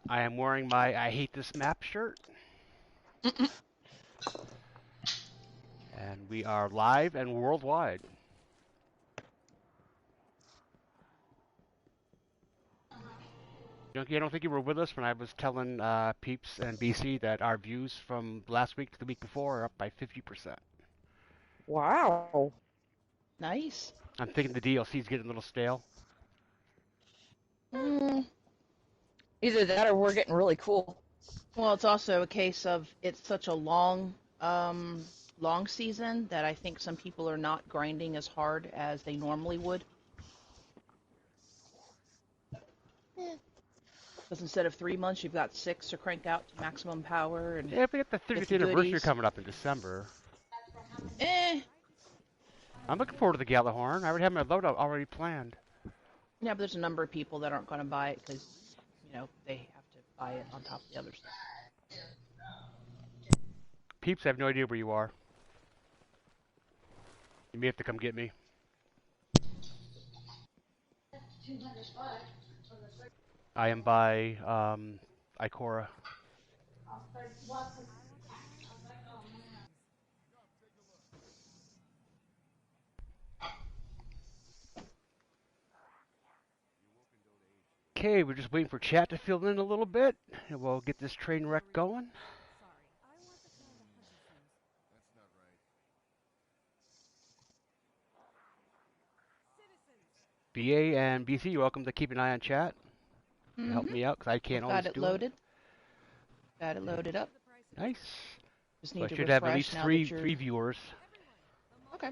I am wearing my I Hate This Map shirt. And we are live and worldwide. You don't think you were with us when I was telling Peeps and BC that our views from last week to the week before are up by 50%. Wow. Nice. I'm thinking the DLC is getting a little stale. Either that or we're getting really cool. Well, it's also a case of it's such a long season that I think some people are not grinding as hard as they normally would. Because instead of 3 months, you've got 6 to crank out to maximum power and Yeah, if we get the 30th get the anniversary goodies. coming up in December. Eh. I'm looking forward to the Galahorn. I already have my loadout already planned. Yeah, but there's a number of people that aren't going to buy it because, they have to buy it on top of the other stuff. Peeps, I have no idea where you are. You may have to come get me. I am by Ikora. Okay, we're just waiting for chat to fill in a little bit, and we'll get this train wreck going. BA and BC, you're welcome to keep an eye on chat. Help me out, because I can't always do it. Got it loaded. Got it loaded up. Nice. Just need So I to should have at refresh least now three viewers. Okay.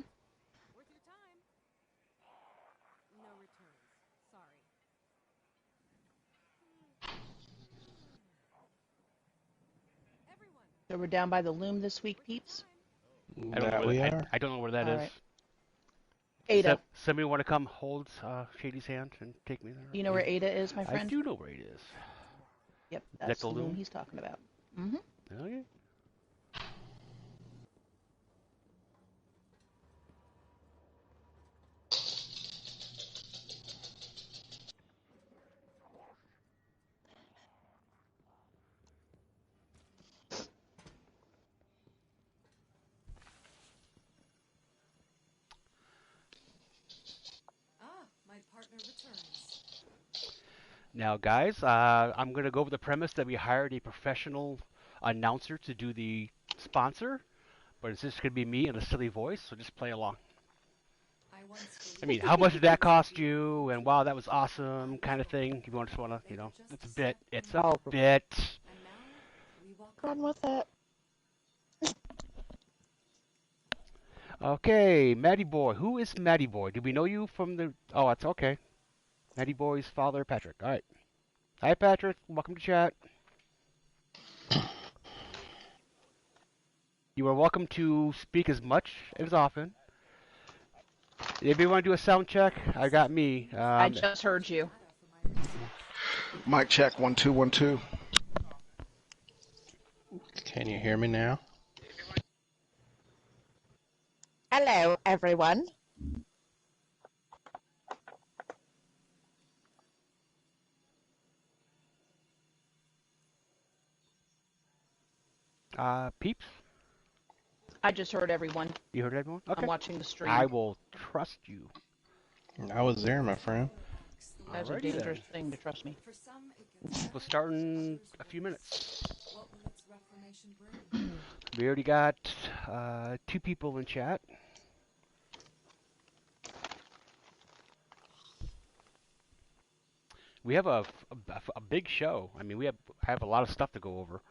So we're down by the loom this week, Peeps? I don't know where that is. Right. Ada. Somebody want to come hold Shady's hand and take me there? Do you know where Ada is, my friend? I do know where it is. Yep, that's the loom he's talking about. Mm-hmm. Okay. My partner returns. Now, guys, I'm going to go over the premise that we hired a professional announcer to do the sponsor, but it's just going to be me in a silly voice, so just play along. I mean, how much did that cost you? And wow, that was awesome, kind of thing. If you just want to, it's a bit. It's a bit. Run with it. Okay, Matty Boy. Who is Matty Boy? Do we know you from the... Oh, it's okay. Matty Boy's father, Patrick. All right. Hi, Patrick. Welcome to chat. You are welcome to speak as much as often. If you want to do a sound check, I got me. I just heard you. Mic check, 1 2 1 2. Can you hear me now? Hello, everyone. Peeps? I just heard everyone. You heard everyone? Okay. I'm watching the stream. I will trust you. I was there, my friend. That's a dangerous thing to trust me. We'll start in a few minutes. We already got 2 people in chat. We have a big show. I mean, I have a lot of stuff to go over.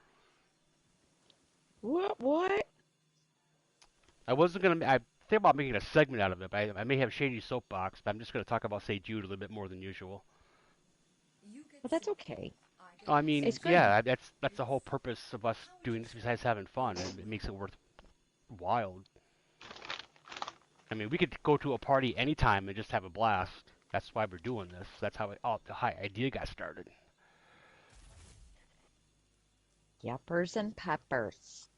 What? I wasn't gonna. I think about making a segment out of it. But I may have Shady Soapbox, but I'm just gonna talk about St. Jude a little bit more than usual. Well, that's okay. I mean, It's good. yeah, that's the whole purpose of us doing this. Besides having fun, and it makes it worthwhile. I mean, we could go to a party anytime and just have a blast. That's why we're doing this. That's how the high idea got started. Yuppers and peppers.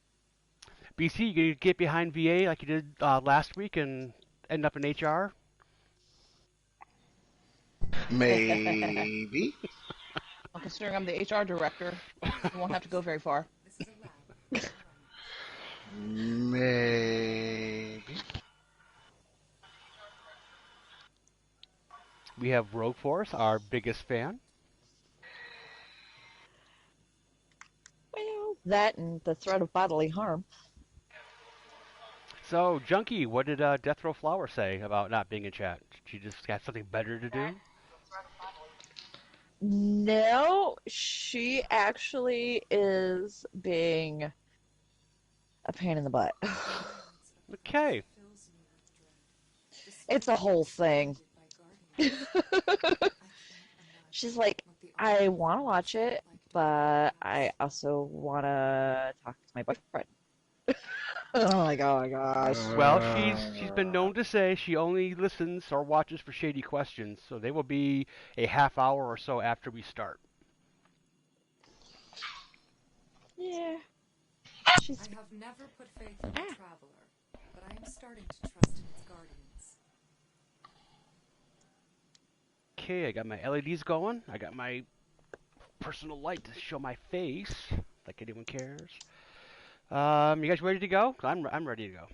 BC, you gonna get behind VA like you did last week and end up in HR? Maybe. Well, considering I'm the HR director, you won't have to go very far. This is a lab. Maybe. We have Rogue Force, our biggest fan. Well, that and the threat of bodily harm. So, Junkie, what did Death Row Flower say about not being in chat? She just got something better to do? No, she actually is being a pain in the butt. Okay. Fills me with dread. It's a whole thing. Surrounded by guardians, I can't imagine She's like, what the I other want to watch it, like to but be I also want to talk to my boyfriend. I'm like, oh my gosh. Well, she's been known to say she only listens or watches for shady questions, so they will be a half hour or so after we start. Yeah. She's I have never put faith in the Traveler, but I am starting to trust in its guardians. Okay, I got my LEDs going. I got my personal light to show my face, like anyone cares. You guys ready to go? I'm ready to go.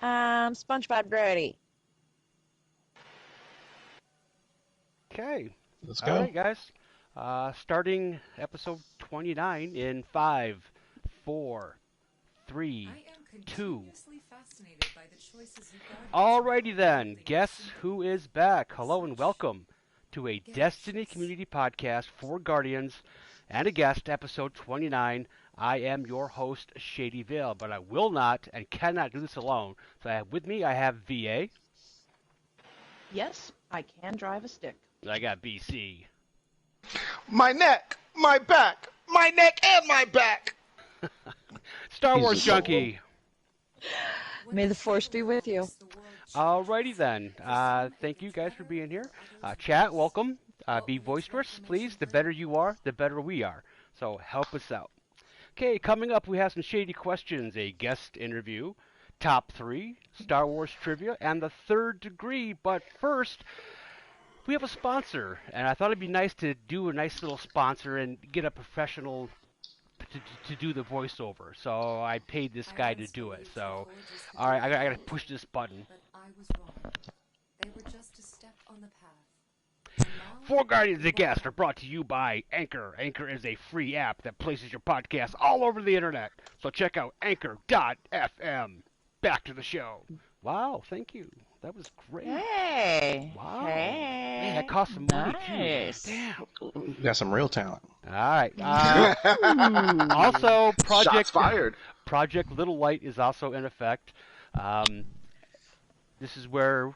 SpongeBob ready. Okay. Let's All go. right, guys. Starting episode 29 in 5, 4, 3, I am 2. continuously fascinated by the choices you guardians Alrighty make then. when Guess they who is back? Hello and welcome to a Destiny Community Podcast for Guardians and a guest, episode 29. I am your host, Shady Vale, but I will not and cannot do this alone. So with me, I have VA. Yes, I can drive a stick. I got BC. My neck, my back, my neck and my back. Star Wars Jesus. Junkie. May the force be with you. Alrighty then. Thank you guys for being here. Chat, welcome. Be boisterous, please. The better you are, the better we are. So help us out. Okay, coming up, we have some shady questions, a guest interview, top 3, Star Wars trivia, and the third degree. But first, we have a sponsor, and I thought it'd be nice to do a nice little sponsor and get a professional to do the voiceover. So I paid this guy to do it. So, all right, I gotta push this button. But I was wrong. They were just a step on the path. And now Four Guardians of Guest are brought to you by Anchor. Anchor is a free app that places your podcast all over the internet. So check out anchor.fm. Back to the show. Wow, thank you. That was great. Hey. Wow. Hey. Man, that cost some money Nice. too. Damn. We got some real talent. All right. Also, Shots fired. Project Little Light is also in effect. This is where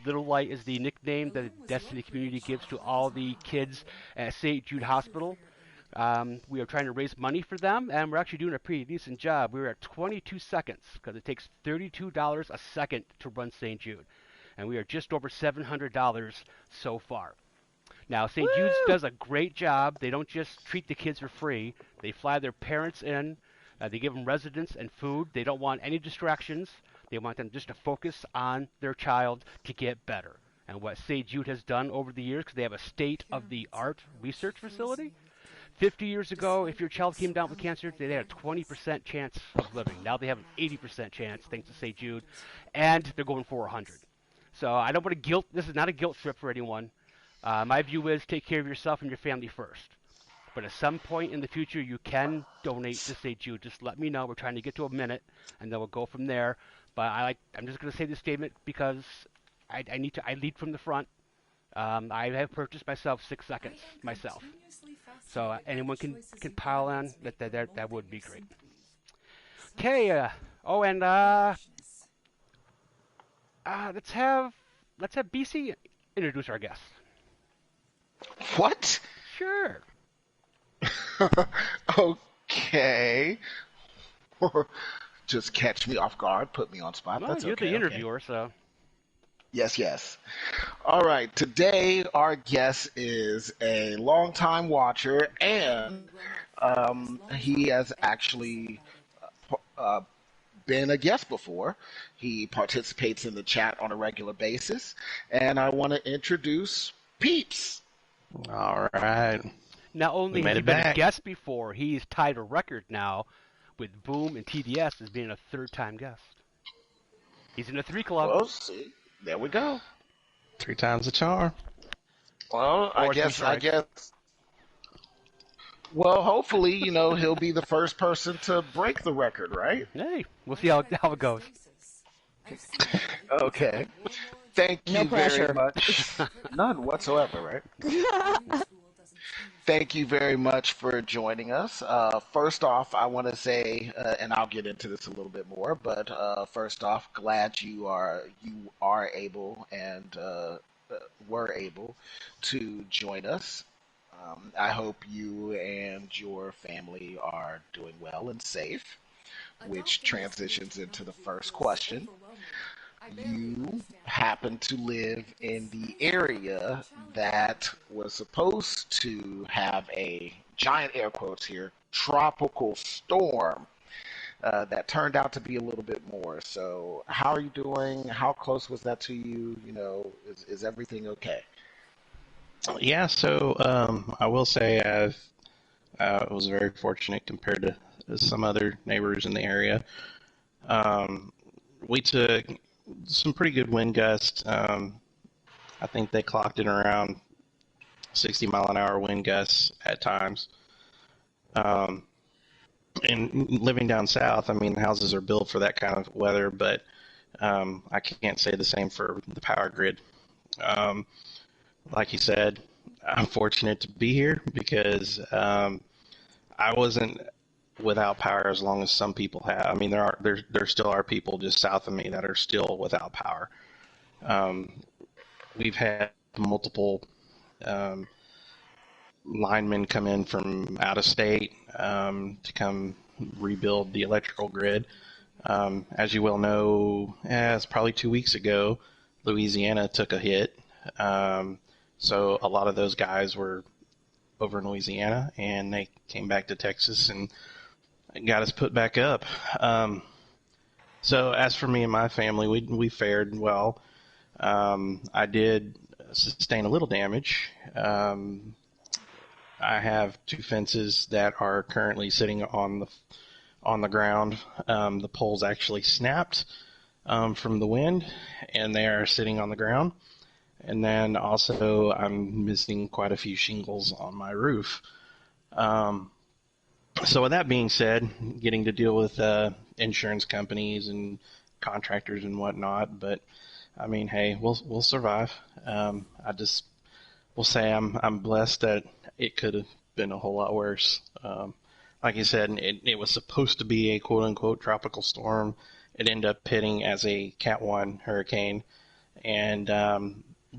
Little Light is the nickname that the Destiny community gives to all the kids at St. Jude Hospital. We are trying to raise money for them, and we're actually doing a pretty decent job. We're at 22 seconds because it takes $32 a second to run St. Jude, and we are just over $700 so far. Now, St. Jude's does a great job. They don't just treat the kids for free. They fly their parents in. They give them residence and food. They don't want any distractions. They want them just to focus on their child to get better. And what St. Jude has done over the years, because they have a state-of-the-art research facility. 50 years ago, if your child came down with cancer, they had a 20% chance of living. Now they have an 80% chance, thanks to St. Jude, and they're going for 100. So I don't want to guilt. This is not a guilt trip for anyone. My view is take care of yourself and your family first. But at some point in the future, you can donate to St. Jude. Just let me know. We're trying to get to a minute, and then we'll go from there. But I'm just going to say this statement because I lead from the front. I have purchased myself 6 seconds myself. So anyone can pile on. That would be great. Okay. Let's have BC introduce our guest. What? Sure. Okay. Just catch me off guard, put me on spot. Well, That's you're okay. the interviewer, so. Yes. All right. Today, our guest is a longtime watcher, and he has actually been a guest before. He participates in the chat on a regular basis, and I want to introduce Peeps. All right. Not We only has made he it been a back. guest before, he's tied a record now with Boom and TDS as being a third-time guest. He's in the 3 Club. Well, see, there we go. 3 times the charm. Well, I Or 3 guess, I strikes. guess. Well, hopefully, he'll be the first person to break the record, right? Hey, we'll see how it goes. Okay. Thank No you very pressure. much. None whatsoever, right? Thank you very much for joining us. First off, I want to say, and I'll get into this a little bit more, but first off, glad you are able and were able to join us. I hope you and your family are doing well and safe, which transitions into the first question. You happen to live in the area that was supposed to have a giant air quotes here tropical storm that turned out to be a little bit more. So, how are you doing? How close was that to you? Is everything okay? Yeah, so I will say I was very fortunate compared to some other neighbors in the area. We took some pretty good wind gusts. I think they clocked in around 60-mile-an-hour wind gusts at times. And living down south, I mean, houses are built for that kind of weather, but I can't say the same for the power grid. Like you said, I'm fortunate to be here because I wasn't without power as long as some people have. I mean, there still are people just south of me that are still without power. We've had multiple linemen come in from out of state to come rebuild the electrical grid. As you well know, it's probably 2 weeks ago, Louisiana took a hit. So a lot of those guys were over in Louisiana, and they came back to Texas and got us put back up. So as for me and my family, we fared well. I did sustain a little damage. I have 2 fences that are currently sitting on the ground. The poles actually snapped from the wind, and they are sitting on the ground. And then also I'm missing quite a few shingles on my roof. So with that being said, getting to deal with insurance companies and contractors and whatnot, but I mean, hey, we'll survive. I just will say I'm blessed that it could have been a whole lot worse. Like you said, it was supposed to be a quote unquote tropical storm. It ended up hitting as a Cat 1 hurricane, and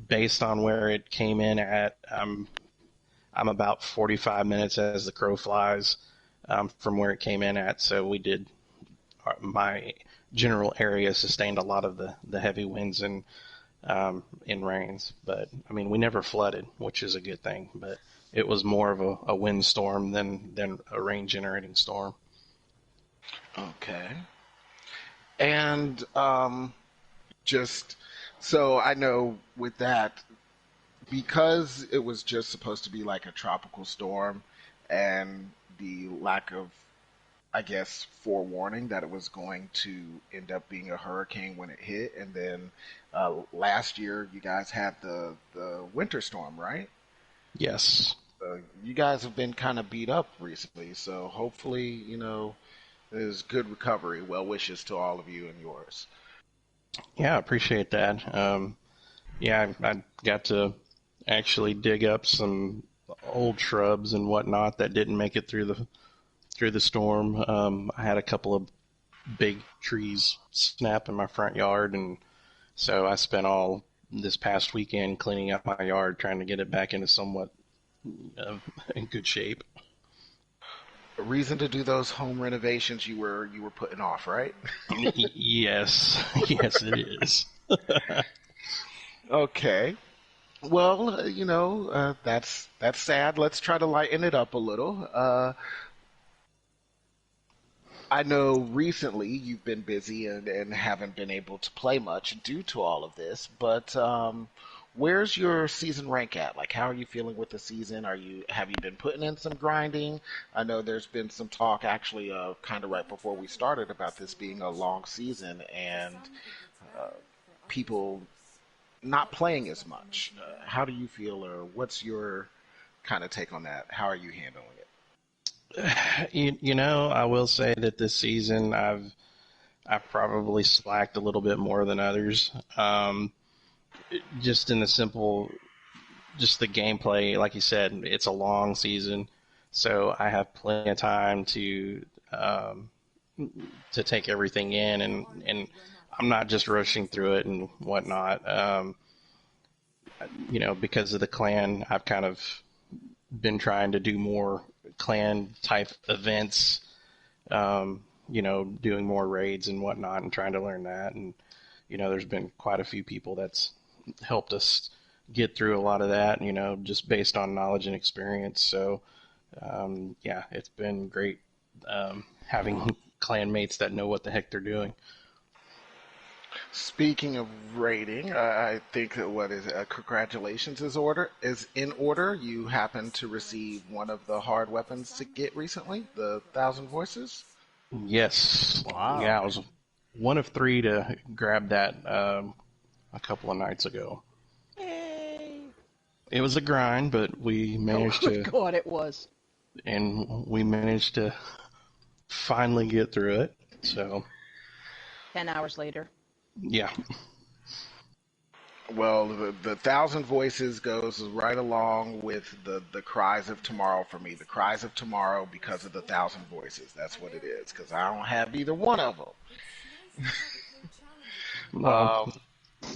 based on where it came in at, I'm about 45 minutes as the crow flies from where it came in at. So my general area sustained a lot of the heavy winds and rains. But I mean, we never flooded, which is a good thing. But it was more of a wind storm than a rain generating storm. Okay. And just so I know with that, because it was just supposed to be like a tropical storm and the lack of, I guess, forewarning that it was going to end up being a hurricane when it hit. And then last year, you guys had the winter storm, right? Yes. You guys have been kind of beat up recently, so hopefully, there's good recovery. Well wishes to all of you and yours. Yeah, I appreciate that. Yeah, I got to actually dig up some old shrubs and whatnot that didn't make it through the storm. I had a couple of big trees snap in my front yard, and so I spent all this past weekend cleaning up my yard, trying to get it back into somewhat in good shape. A reason to do those home renovations you were putting off, right? Yes, yes, it is. Okay. Well, that's sad. Let's try to lighten it up a little. I know recently you've been busy and haven't been able to play much due to all of this, but where's your season rank at? Like, how are you feeling with the season? Have you been putting in some grinding? I know there's been some talk actually, kind of right before we started about this being a long season and uh, people not playing as much. How do you feel, or what's your kind of take on that? How are you handling it? I will say that this season I've probably slacked a little bit more than others. Just in the simple, just the gameplay, like you said, it's a long season, so I have plenty of time um, to take everything in, and I'm not just rushing through it and whatnot. Because of the clan, I've kind of been trying to do more clan type events, doing more raids and whatnot and trying to learn that. And, there's been quite a few people that's helped us get through a lot of that, just based on knowledge and experience. So, yeah, it's been great having clan mates that know what the heck they're doing. Speaking of rating, I think that what is congratulations is in order. You happen to receive one of the hard weapons to get recently, the Thousand Voices. Yes. Wow. Yeah, I was one of three to grab that a couple of nights ago. Yay! It was a grind, but we managed Oh to, God, it was. and we managed to finally get through it. So, 10 hours later. yeah. Well, the Thousand Voices goes right along with the Cries of Tomorrow for me. The Cries of Tomorrow because of the Thousand Voices. That's what it is. Because I don't have either one of them. Well,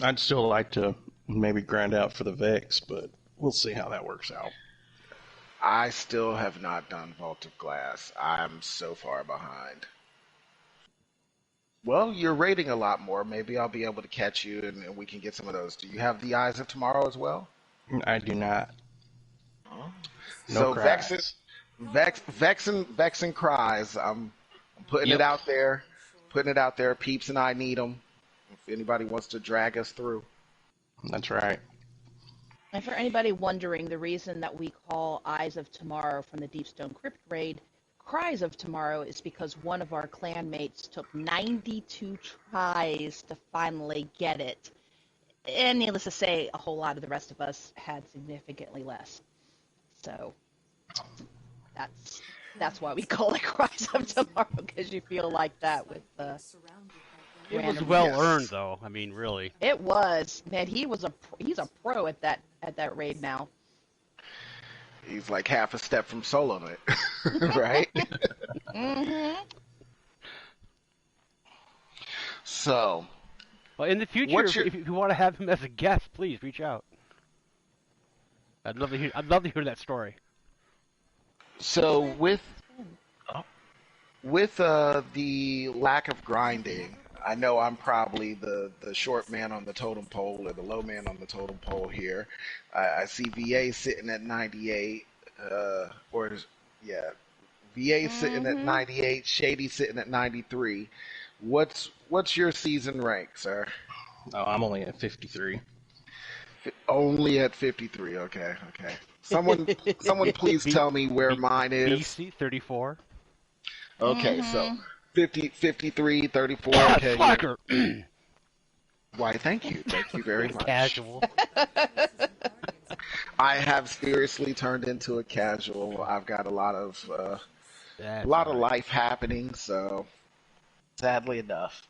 I'd still like to maybe grind out for the Vex, but we'll see how that works out. I still have not done Vault of Glass. I'm so far behind. Well, you're rating a lot more. Maybe I'll be able to catch you and we can get some of those. Do you have the Eyes of Tomorrow as well? I do not. Oh. No So cries. Vexen cries. I'm putting it Yep, out there, putting it out there. Peeps and I need them. If anybody wants to drag us through. that's right. And for anybody wondering, the reason that we call Eyes of Tomorrow from the Deepstone Crypt raid Cries of Tomorrow is because one of our clan mates took 92 tries to finally get it. And needless to say, a whole lot of the rest of us had significantly less. So that's why we call it Cries of Tomorrow, because you feel like that with It was random. well earned, Yes. though. I mean, really. It was, man. He's a pro at that raid now. He's like half a step from soloing it, right? Mm-hmm. So, Well, in the future, what's your if you want to have him as a guest, please reach out. I'd love to hear that story. so with the lack of grinding, I know I'm probably the short man on the totem pole or the low man on the totem pole here. I see VA sitting at 98, yeah, VA sitting at Mm-hmm. 98, Shady sitting at 93. What's your season rank, sir? Oh, I'm only at 53. Only at 53. Okay, okay. Someone please B, tell me where B, mine is. BC 34. Okay, so Mm-hmm. 50, 53, 34. God, Okay, yeah. slacker! Why, thank you. Thank you very much. Casual. I have seriously turned into a casual. I've got a That's lot of alright. life happening, so sadly enough.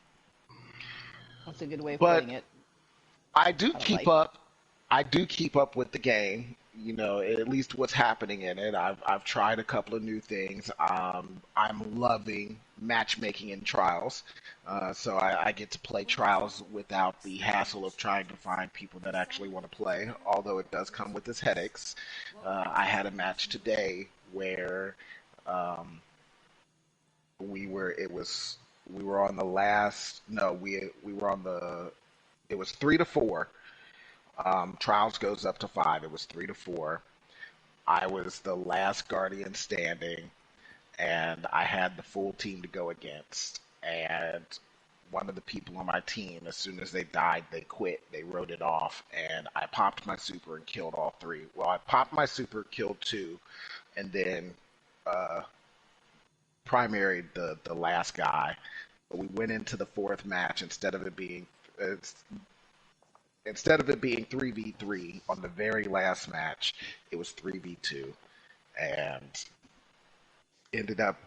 That's a good way of But putting it. I do A lot of keep life. up. I do keep up with the game. At least what's happening in it. I've tried a couple of new things. I'm loving matchmaking in trials, so I get to play trials without the hassle of trying to find people that actually want to play. Although it does come with its headaches. I had a match today where um, we were. It was we were on the last. No, we were on the. It was 3 to 4. Trials goes up to 5. It was 3 to 4. I was the last guardian standing, and I had the full team to go against. And one of the people on my team, as soon as they died, they quit. They wrote it off, and I popped my super and killed all three. Well, I popped my super, killed two, and then primaried the last guy. But we went into the fourth match instead of it being 3v3 on the very last match, it was 3v2, and ended up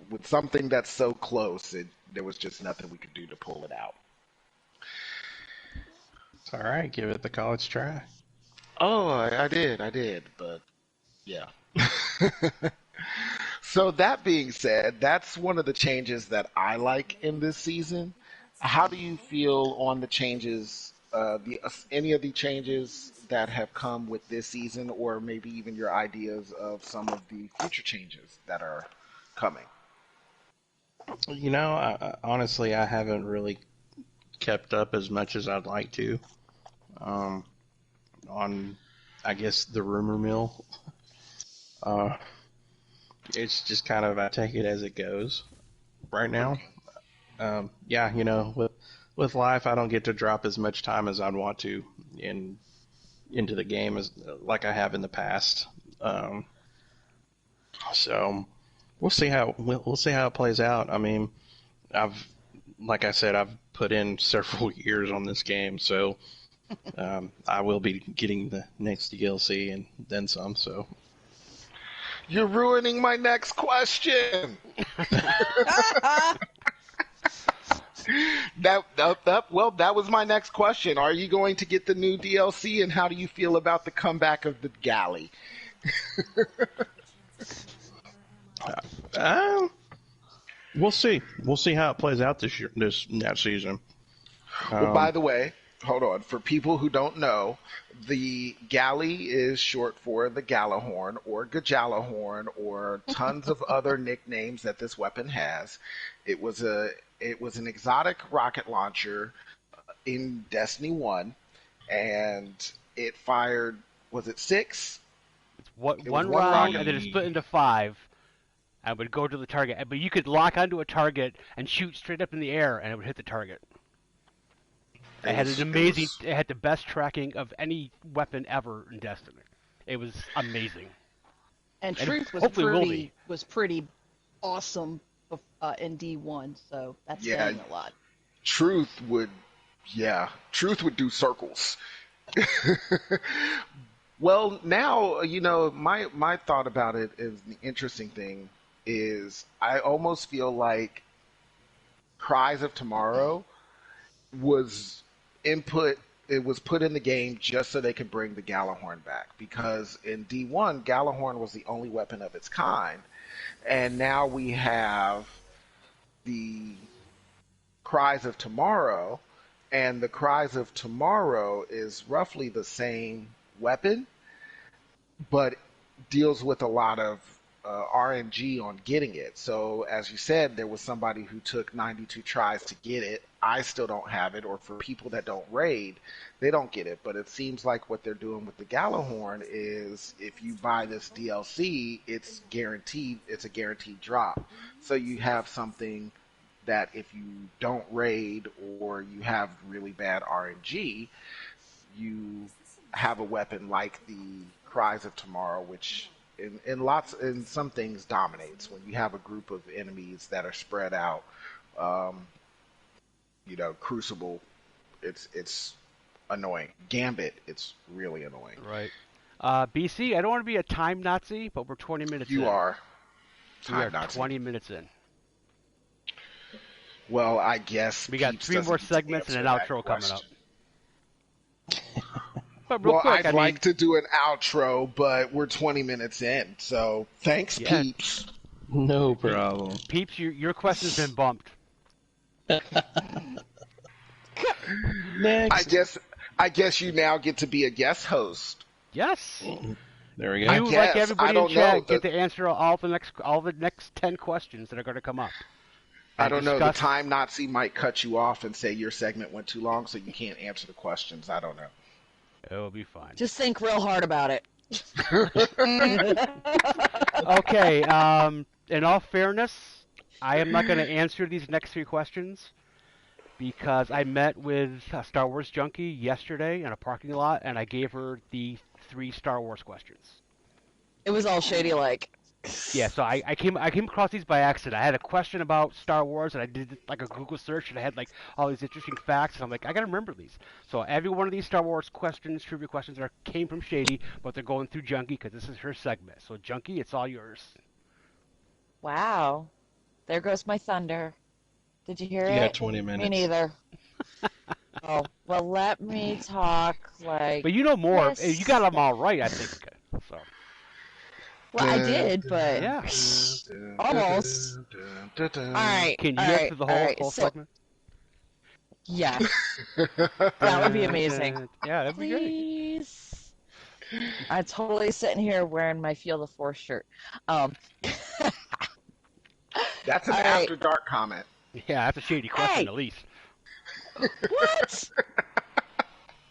with something that's so close. There was just nothing we could do to pull it out. It's all right. Give it the college try. Oh, I did, but yeah. So that being said, that's one of the changes that I like in this season. How do you feel on the changes? Any of the changes that have come with this season, or maybe even your ideas of some of the future changes that are coming? Honestly, I haven't really kept up as much as I'd like to. On, I guess, the rumor mill. It's just kind of, I take it as it goes right now. Yeah, with life, I don't get to drop as much time as I'd want to into the game as like I have in the past. So we'll see how it plays out. I mean, like I said, I've put in several years on this game, so I will be getting the next DLC and then some. So you're ruining my next question. That was my next question. Are you going to get the new DLC, and how do you feel about the comeback of the galley? We'll see. We'll see how it plays out that season. Well, by the way, hold on. For people who don't know, the galley is short for the Gallahorn or Gajalahorn or tons of other nicknames that this weapon has. It was an exotic rocket launcher in Destiny 1, and it fired, was it 6? One round, and then it split into 5. And would go to the target, but you could lock onto a target and shoot straight up in the air, and it would hit the target. It had it had the best tracking of any weapon ever in Destiny. It was amazing. And Truth was pretty awesome in D1, so that's saying a lot. Truth would do circles. Well, now, my thought about it is, the interesting thing is, I almost feel like Cries of Tomorrow was put in the game just so they could bring the Gallahorn back, because in D1, Gallahorn was the only weapon of its kind, and now we have the Cries of Tomorrow, and the Cries of Tomorrow is roughly the same weapon, but deals with a lot of RNG on getting it. So, as you said, there was somebody who took 92 tries to get it. I still don't have it, or for people that don't raid, they don't get it. But it seems like what they're doing with the Gallahorn is, if you buy this DLC, it's guaranteed. It's a guaranteed drop. So you have something that if you don't raid or you have really bad RNG, you have a weapon like the Cries of Tomorrow, which in some things dominates when you have a group of enemies that are spread out. Crucible, it's annoying. Gambit, it's really annoying. Right. BC, I don't want to be a time Nazi, but we're 20 minutes in. You are. We are 20 minutes in. Well, I guess we got Peeps 3 more segments and an outro coming up. But real well, quick, I'd like to do an outro, but we're 20 minutes in, so thanks, Peeps. No problem. Peeps, your question's been bumped. Next. I guess you now get to be a guest host. Yes. There we go. You, like everybody in chat, get to answer all the next 10 questions that are going to come up. I don't know. The time Nazi might cut you off and say your segment went too long, so you can't answer the questions. I don't know. It'll be fine. Just think real hard about it. Okay. In all fairness, I am not going to answer these next three questions because I met with a Star Wars junkie yesterday in a parking lot, and I gave her the three Star Wars questions. It was all shady like. Yeah, so I came across these by accident. I had a question about Star Wars, and I did like a Google search, and I had like all these interesting facts, and I'm like, I gotta remember these. So every one of these Star Wars questions, trivia questions, came from Shady, but they're going through Junkie because this is her segment. So Junkie, it's all yours. Wow. There goes my thunder. Did you hear You it? got 20 minutes. Me neither. Oh, well, let me talk like But you know more. this. You got them all right, I think. So Well, I did, but yeah. almost. All right. Can you all answer right, the all whole right. whole So, segment? yeah, that would be amazing. Yeah, that'd be great. Please. I'm totally sitting here wearing my Feel the Force shirt. That's an All right. after dark comment. Yeah, that's a Shady question Hey! at least. What?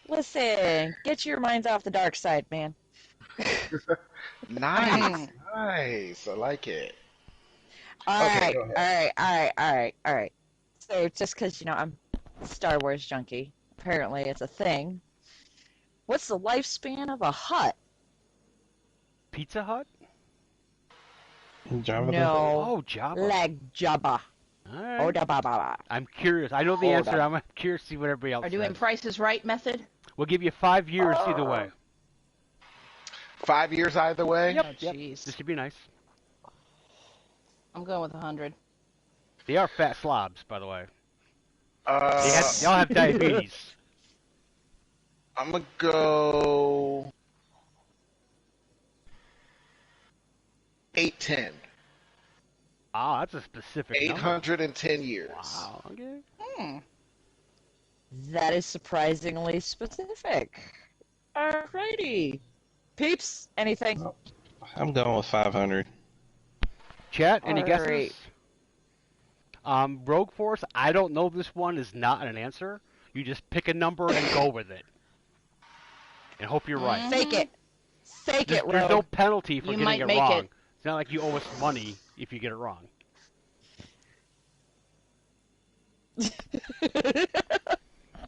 Listen, get your minds off the dark side, man. Nice, nice. I like it. All Okay, right, go ahead. all right. So just because, I'm a Star Wars junkie, apparently it's a thing. What's the lifespan of a hut? Pizza Hut? Java the No, Oh, Java. like Jabba. All right. Oda baba. I'm curious. I know the Hold answer. on. I'm curious to see what everybody else Are doing says. Price is Right method? We'll give you 5 years either way. 5 years either way. Yep. Oh, Yep. jeez. This should be nice. I'm going with 100. They are fat slobs, by the way. Uh, They all have diabetes. I'm gonna go 810. Ah, that's a specific number. 810 years. Wow. Okay. That is surprisingly specific. Alrighty. Peeps, anything? I'm going with 500. Chat, any All guesses? right. Rogue Force, I don't know this one is not an answer. You just pick a number and go with it. And hope you're right. Fake it. Fake it, There's no Rogue. penalty for You getting might it make wrong. it. It's not like you owe us money if you get it wrong.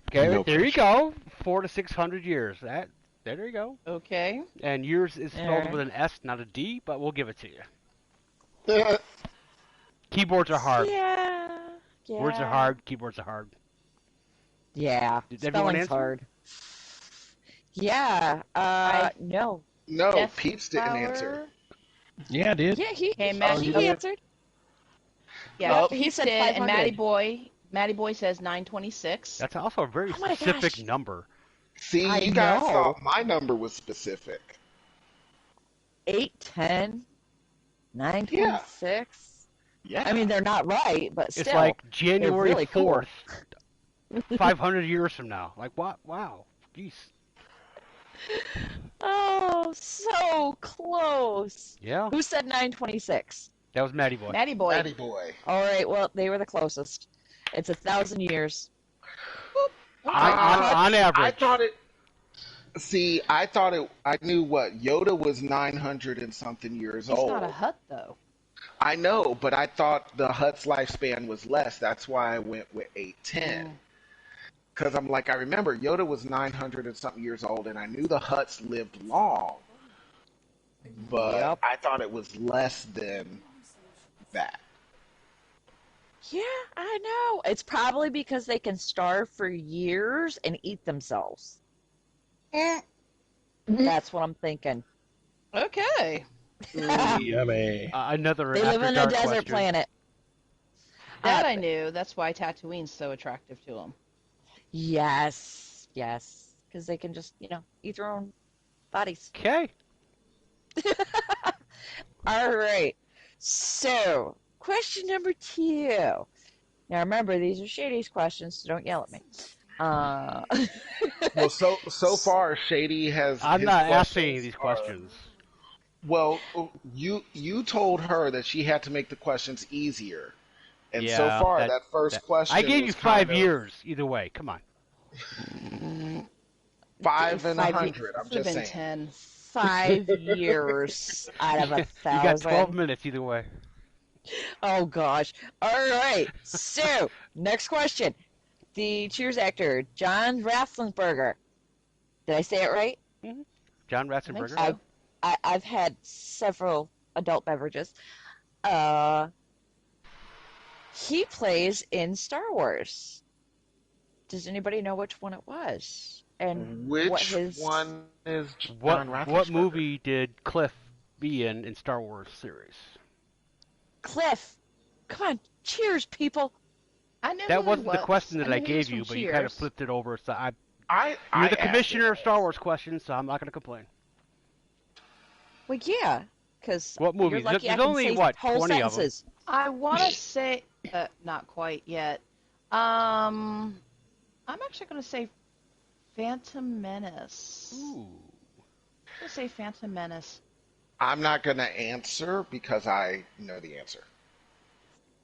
Okay, No there you pressure. go. 400 to 600 years. There you go. Okay. And yours is spelled Alright. with an S, not a D, but we'll give it to you. Keyboards are hard. Yeah. Words are hard. Keyboards are hard. Yeah. Did everyone Spelling's answer? hard. Yeah. No. No, Death Peeps didn't Power? answer. Yeah, I did. Yeah, Okay, Matt, he you did. answered. Yeah, Oh. He he said said, and 500. Matty Boy says 926. That's also a very Oh my specific gosh. number. See, I you guys know. thought my number was specific. 810, 926. Yeah. I mean, they're not right, but still. It's like January really cool. 4th, 500 years from now. Like, what? Wow. Jeez. Oh, so close. Yeah, Who said 926? that was Matty Boy. Matty Boy. Daddy boy. All right, well, they were the closest. It's 1,000 years. On I average. thought it. See, I thought it. I knew what Yoda was 900 and something years It's old. not a hut, though. I know, but I thought the Hut's lifespan was less. That's why I went with 810. Because I'm like, I remember Yoda was 900 and something years old, and I knew the Hutts lived long, but Yep. I thought it was less than that. Yeah, I know. It's probably because they can starve for years and eat themselves. That's what I'm thinking. Okay. Yummy. Another They live after on a dark desert question. planet. That I knew. That's why Tatooine's so attractive to him. Yes, because they can just, eat their own bodies. Okay. All right. So, question number 2. Now, remember, these are Shady's questions, so don't yell at me. Well, so far, Shady has. I'm his not questions asking these are- questions. Well, you told her that she had to make the questions easier, and Yeah, so far that first question. I gave you was 5 kind of years either way. Come on. 5 and 5 100. I'm Should have just been saying. 10. 5 years out of You got 12 1,000. minutes either way. Oh gosh. All right. So, next question. The Cheers actor, John Rathlinsberger. Did I say it right? Mm-hmm. John I think Ratzenberger. so. I've had several adult beverages. Uh, he plays in Star Wars. Does anybody know which one it was? And what Which his one is What John what Rathensperger? movie did Cliff be in Star Wars series? Cliff? Come on, Cheers, people. I knew That who he wasn't the was. question that I I knew he was gave from you, but you kind of Cheers. flipped it over. So I you're the asked it. commissioner of Star Wars questions, so I'm not going to complain. Well, yeah, because What you're movies? lucky I There's can only say what whole 20 of them. sentences. I want to say, not quite yet. I'm actually going to say Phantom Menace. Ooh. I'm going to say Phantom Menace. I'm not going to answer because I know the answer.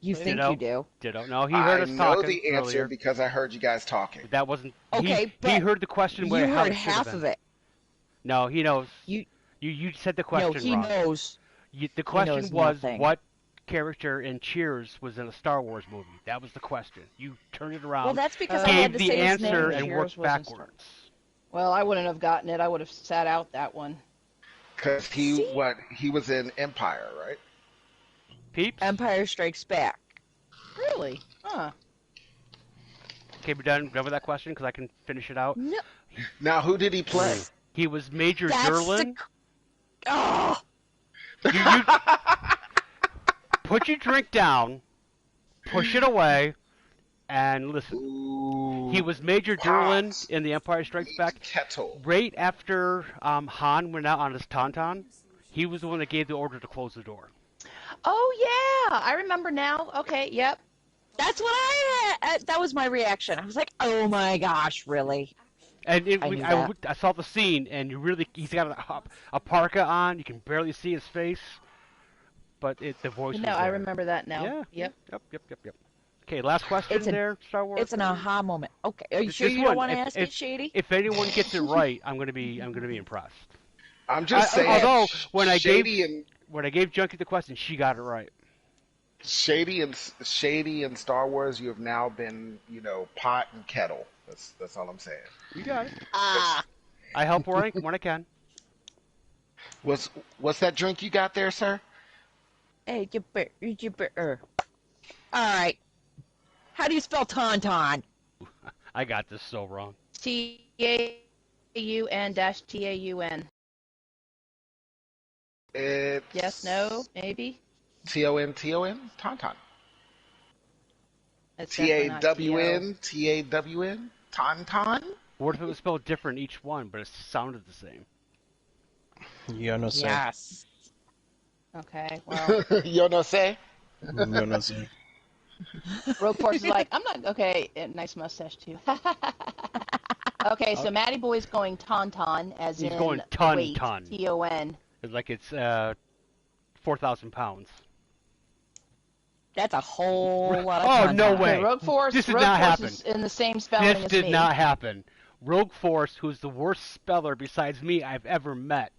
You think Ditto. you do? Ditto. No, he heard I us know talking the answer earlier. because I heard you guys talking. That wasn't. Okay, he but heard the question you how heard it should have half been. of it. No, he knows. You You said the no, question he wrong. knows. The He question knows was nothing. what character in Cheers was in a Star Wars movie. That was the question. You turned it around, Well, that's because I had gave to the say his answer, name. and Cheers worked wasn't Star- backwards. Well, I wouldn't have gotten it. I would have sat out that one. Because See? he was in Empire, right? Peeps? Empire Strikes Back. Really? Huh. Okay, we're done with that question because I can finish it out. No, Now, who did he play? He was Major that's Durlin. Oh, You put your drink down, push it away, and listen. Ooh, He was Major Durlin Pot. in The Empire Strikes Back. Kettle. Right after Han went out on his tauntaun, he was the one that gave the order to close the door. Oh, yeah. I remember now. Okay, yep. that's what I had. That was my reaction. I was like, oh my gosh, really? And I knew that. I saw the scene, and he's got a parka on. You can barely see his face, but the voice No, was I there. remember that now. Yeah. Yep. Yep. Okay, last question It's an- there, Star Wars. It's an aha moment. Okay, are you It's sure this you don't one. want to If- ask if- it, Shady? If anyone gets it right, I'm gonna be impressed. I'm just saying. Although when I Shady and gave Junkie the question, she got it right. Shady and Star Wars, you have now been, pot and kettle. That's all I'm saying. You got it. Ah, I help when I can. What's that drink you got there, sir? hey, you better. All right. How do you spell tauntaun? I got this so wrong. Taun-Taun. It's Yes, no, maybe? Ton Tauntaun. It's definitely not T-O. Tawn Tauntaun. What if it was spelled different each one, but it sounded the same? Yo no sé. Yes. Okay, well, Yo no sé. Yo no sé. Rogue Force is like, I'm not, okay, nice mustache too. Okay, so Matty Boy's going tauntaun, as He's in going weight, ton. T-O-N. It's like it's 4,000 pounds. That's a whole lot of Oh, tauntaun. no Okay, way. Rogue Force, This did Rogue not Force happen. is in the same spelling This as did me. not happen. Rogue Force, who's the worst speller besides me I've ever met,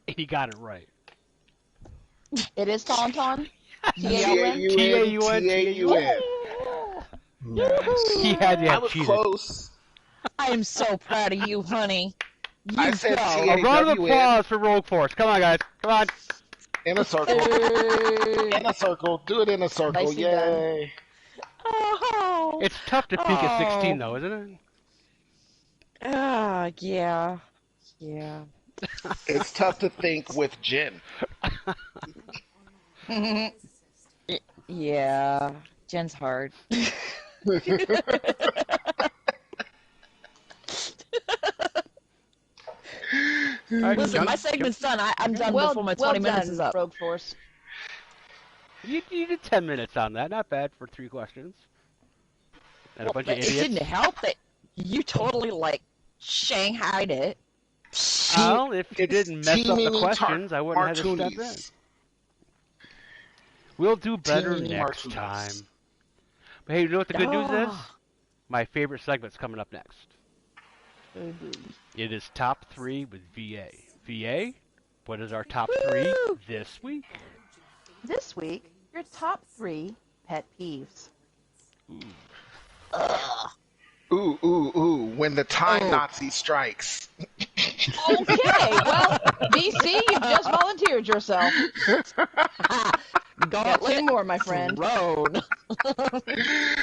he got it right. It is tauntaun? T-A-U-N. T-A-U-N. Nice. He had to I have was cheated. close. I am so proud of you, honey. You I said go. T-A- A round of AWN. applause for Rogue Force. Come on, guys. Come on. In a circle. In a circle. Do it in a circle. Nicely Yay. Oh. It's tough to peak at 16, though, isn't it? Yeah. Yeah. It's tough to think with gin. Yeah. Jen's hard. All right, Listen, my segment's done. I'm done before my 20 minutes done, is up. Rogue Force. You did 10 minutes on that. Not bad for 3 questions. And a bunch of It idiots. didn't help that you totally, shanghaied it. Well, if you It's didn't mess up the teeny questions, I wouldn't have to step in. martinis. We'll do better Teeny next martinis. time. But hey, you know what the good news is? Oh. My favorite segment's coming up next. It is top 3 with VA. VA, what is our top 3 Woo! this week? This week, your top 3 pet peeves. Ugh. Ooh. When the time Oh. Nazi strikes. Okay, well, BC, you've just volunteered yourself. Got 2 more, my friend. Thrown.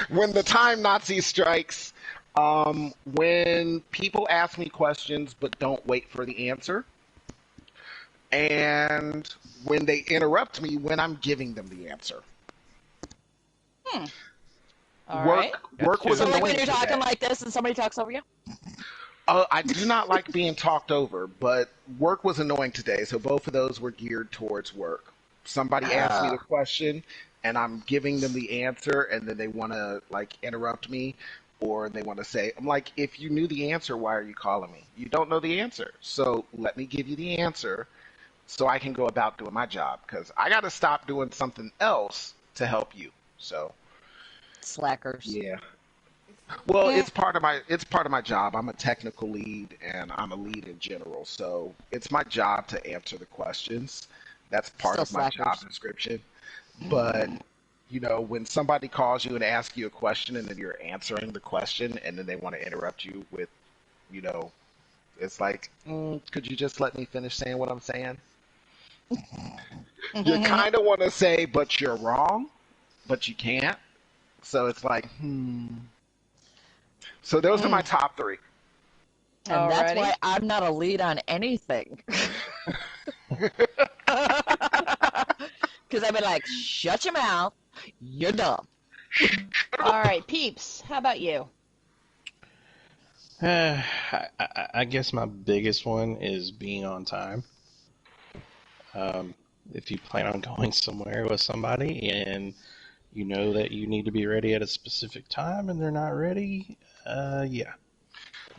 When the time Nazi strikes, when people ask me questions but don't wait for the answer, and when they interrupt me when I'm giving them the answer. All Work right. work was So like annoying when you're talking today. like this and somebody talks over you? I do not like being talked over, but work was annoying today, so both of those were geared towards work. Somebody asked me the question, and I'm giving them the answer, and then they want to like interrupt me, or they want to say, "I'm like, if you knew the answer, why are you calling me? You don't know the answer, so let me give you the answer, so I can go about doing my job, because I got to stop doing something else to help you." So Slackers. yeah. Well, it's part of my job. I'm a technical lead and I'm a lead in general. So it's my job to answer the questions. That's part Still of my job slackers. description. But when somebody calls you and asks you a question and then you're answering the question and then they want to interrupt you with, you know, it's like, could you just let me finish saying what I'm saying? You kind of want to say, but you're wrong, but you can't. So it's like, So those are my top 3. And that's Alrighty. why I'm not a lead on anything. Because I've been like, shut your mouth. You're dumb. All right, Peeps, how about you? I guess my biggest one is being on time. If you plan on going somewhere with somebody and you know that you need to be ready at a specific time and they're not ready, yeah.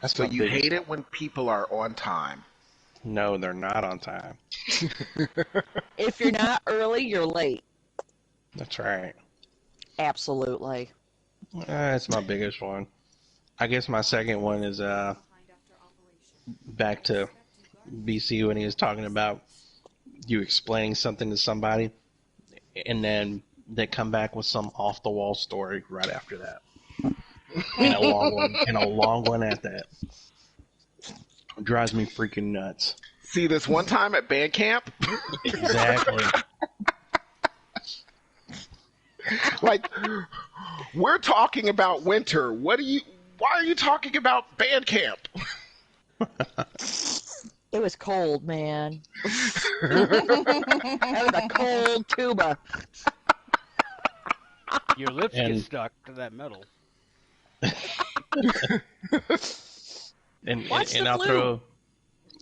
That's So my you biggest hate one. it when people are on time. No, they're not on time. If you're not early, you're late. That's right. Absolutely. That's my biggest one. I guess my second one is back to BC when he was talking about you explaining something to somebody and then they come back with some off the wall story right after that. And a long one at that. It drives me freaking nuts. See, this one time at band camp, Exactly. like, we're talking about winter. Why are you talking about band camp? It was cold, man. That was a cold tuba. Your lips get And stuck to that metal. Watch and the flu.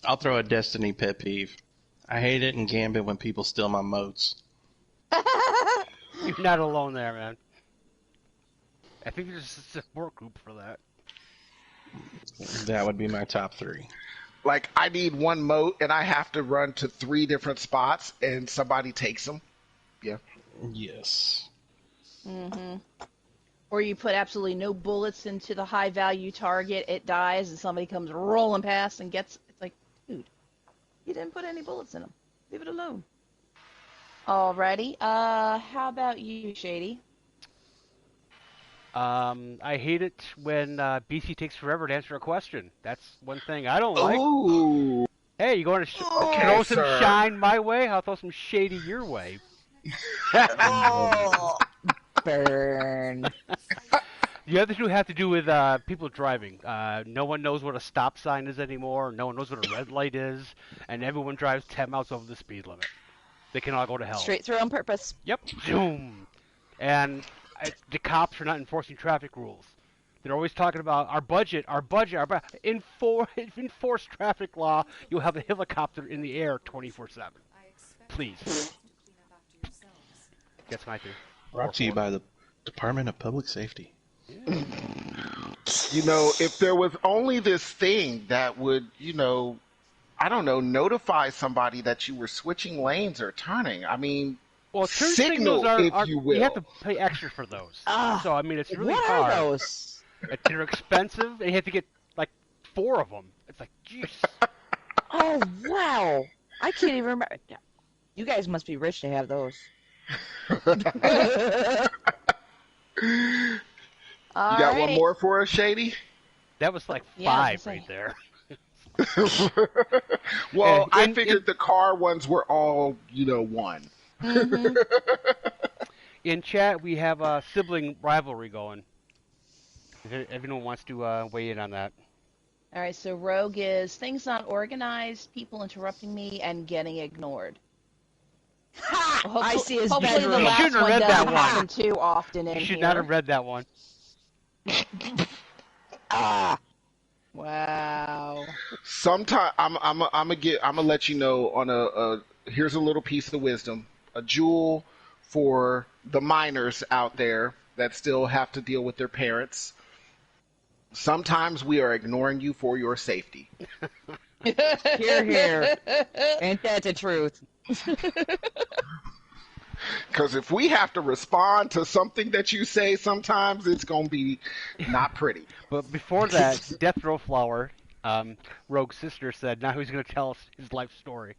I'll throw a Destiny pet peeve. I hate it in Gambit when people steal my moats. You're not alone there, man. I think there's a support group for that. That would be my top 3. Like, I need one moat and I have to run to 3 different spots and somebody takes them. Yeah. Yes. Or you put absolutely no bullets into the high value target, it dies, and somebody comes rolling past and gets. It's like, dude, you didn't put any bullets in them. Leave it alone. Alrighty. How about you, Shady? I hate it when BC takes forever to answer a question. That's one thing I don't like. Ooh. Hey, you going to Okay, throw some sir. shine my way? I'll throw some shady your way. Oh, burn. The other two have to do with people driving. No one knows what a stop sign is anymore. No one knows what a red light is, and everyone drives 10 miles over the speed limit. They can all go to hell. Straight through on purpose. Yep. Zoom. And the cops are not enforcing traffic rules. They're always talking about our budget, our budget, our budget. Enforce traffic law. You'll have a helicopter in the air 24/7. Please. That's my two. Brought to you by the Department of Public Safety. Yeah. If there was only this thing that would, I don't know, notify somebody that you were switching lanes or turning. I mean, Well, turn signal, signals if you will. You have to pay extra for those. So I mean, it's really What hard. are those? They're expensive, and you have to get like 4 of them. It's like, jeez. Oh, wow. I can't even remember. You guys must be rich to have those. You All got one right. more for us, Shady? That was like Yeah, I was gonna 5 right say. there. Well, I In figured the car ones were all, one. Mm-hmm. in chat, we have a sibling rivalry going. If anyone wants to weigh in on that. All right, so rogue is things not organized, people interrupting me, and getting ignored. Ha! I see his Hopefully the You bedroom. last shouldn't have one read that doesn't one. happen too often You in should not have here. read that one. Ah, Wow. Sometime I'm gonna let you know on here's a little piece of wisdom, a jewel for the minors out there that still have to deal with their parents. Sometimes we are ignoring you for your safety. Hear, hear. Ain't that the truth? Because if we have to respond to something that you say, sometimes it's gonna be not pretty. But before that, Death Row Flower, Rogue's sister, said, now he's going to tell us his life story.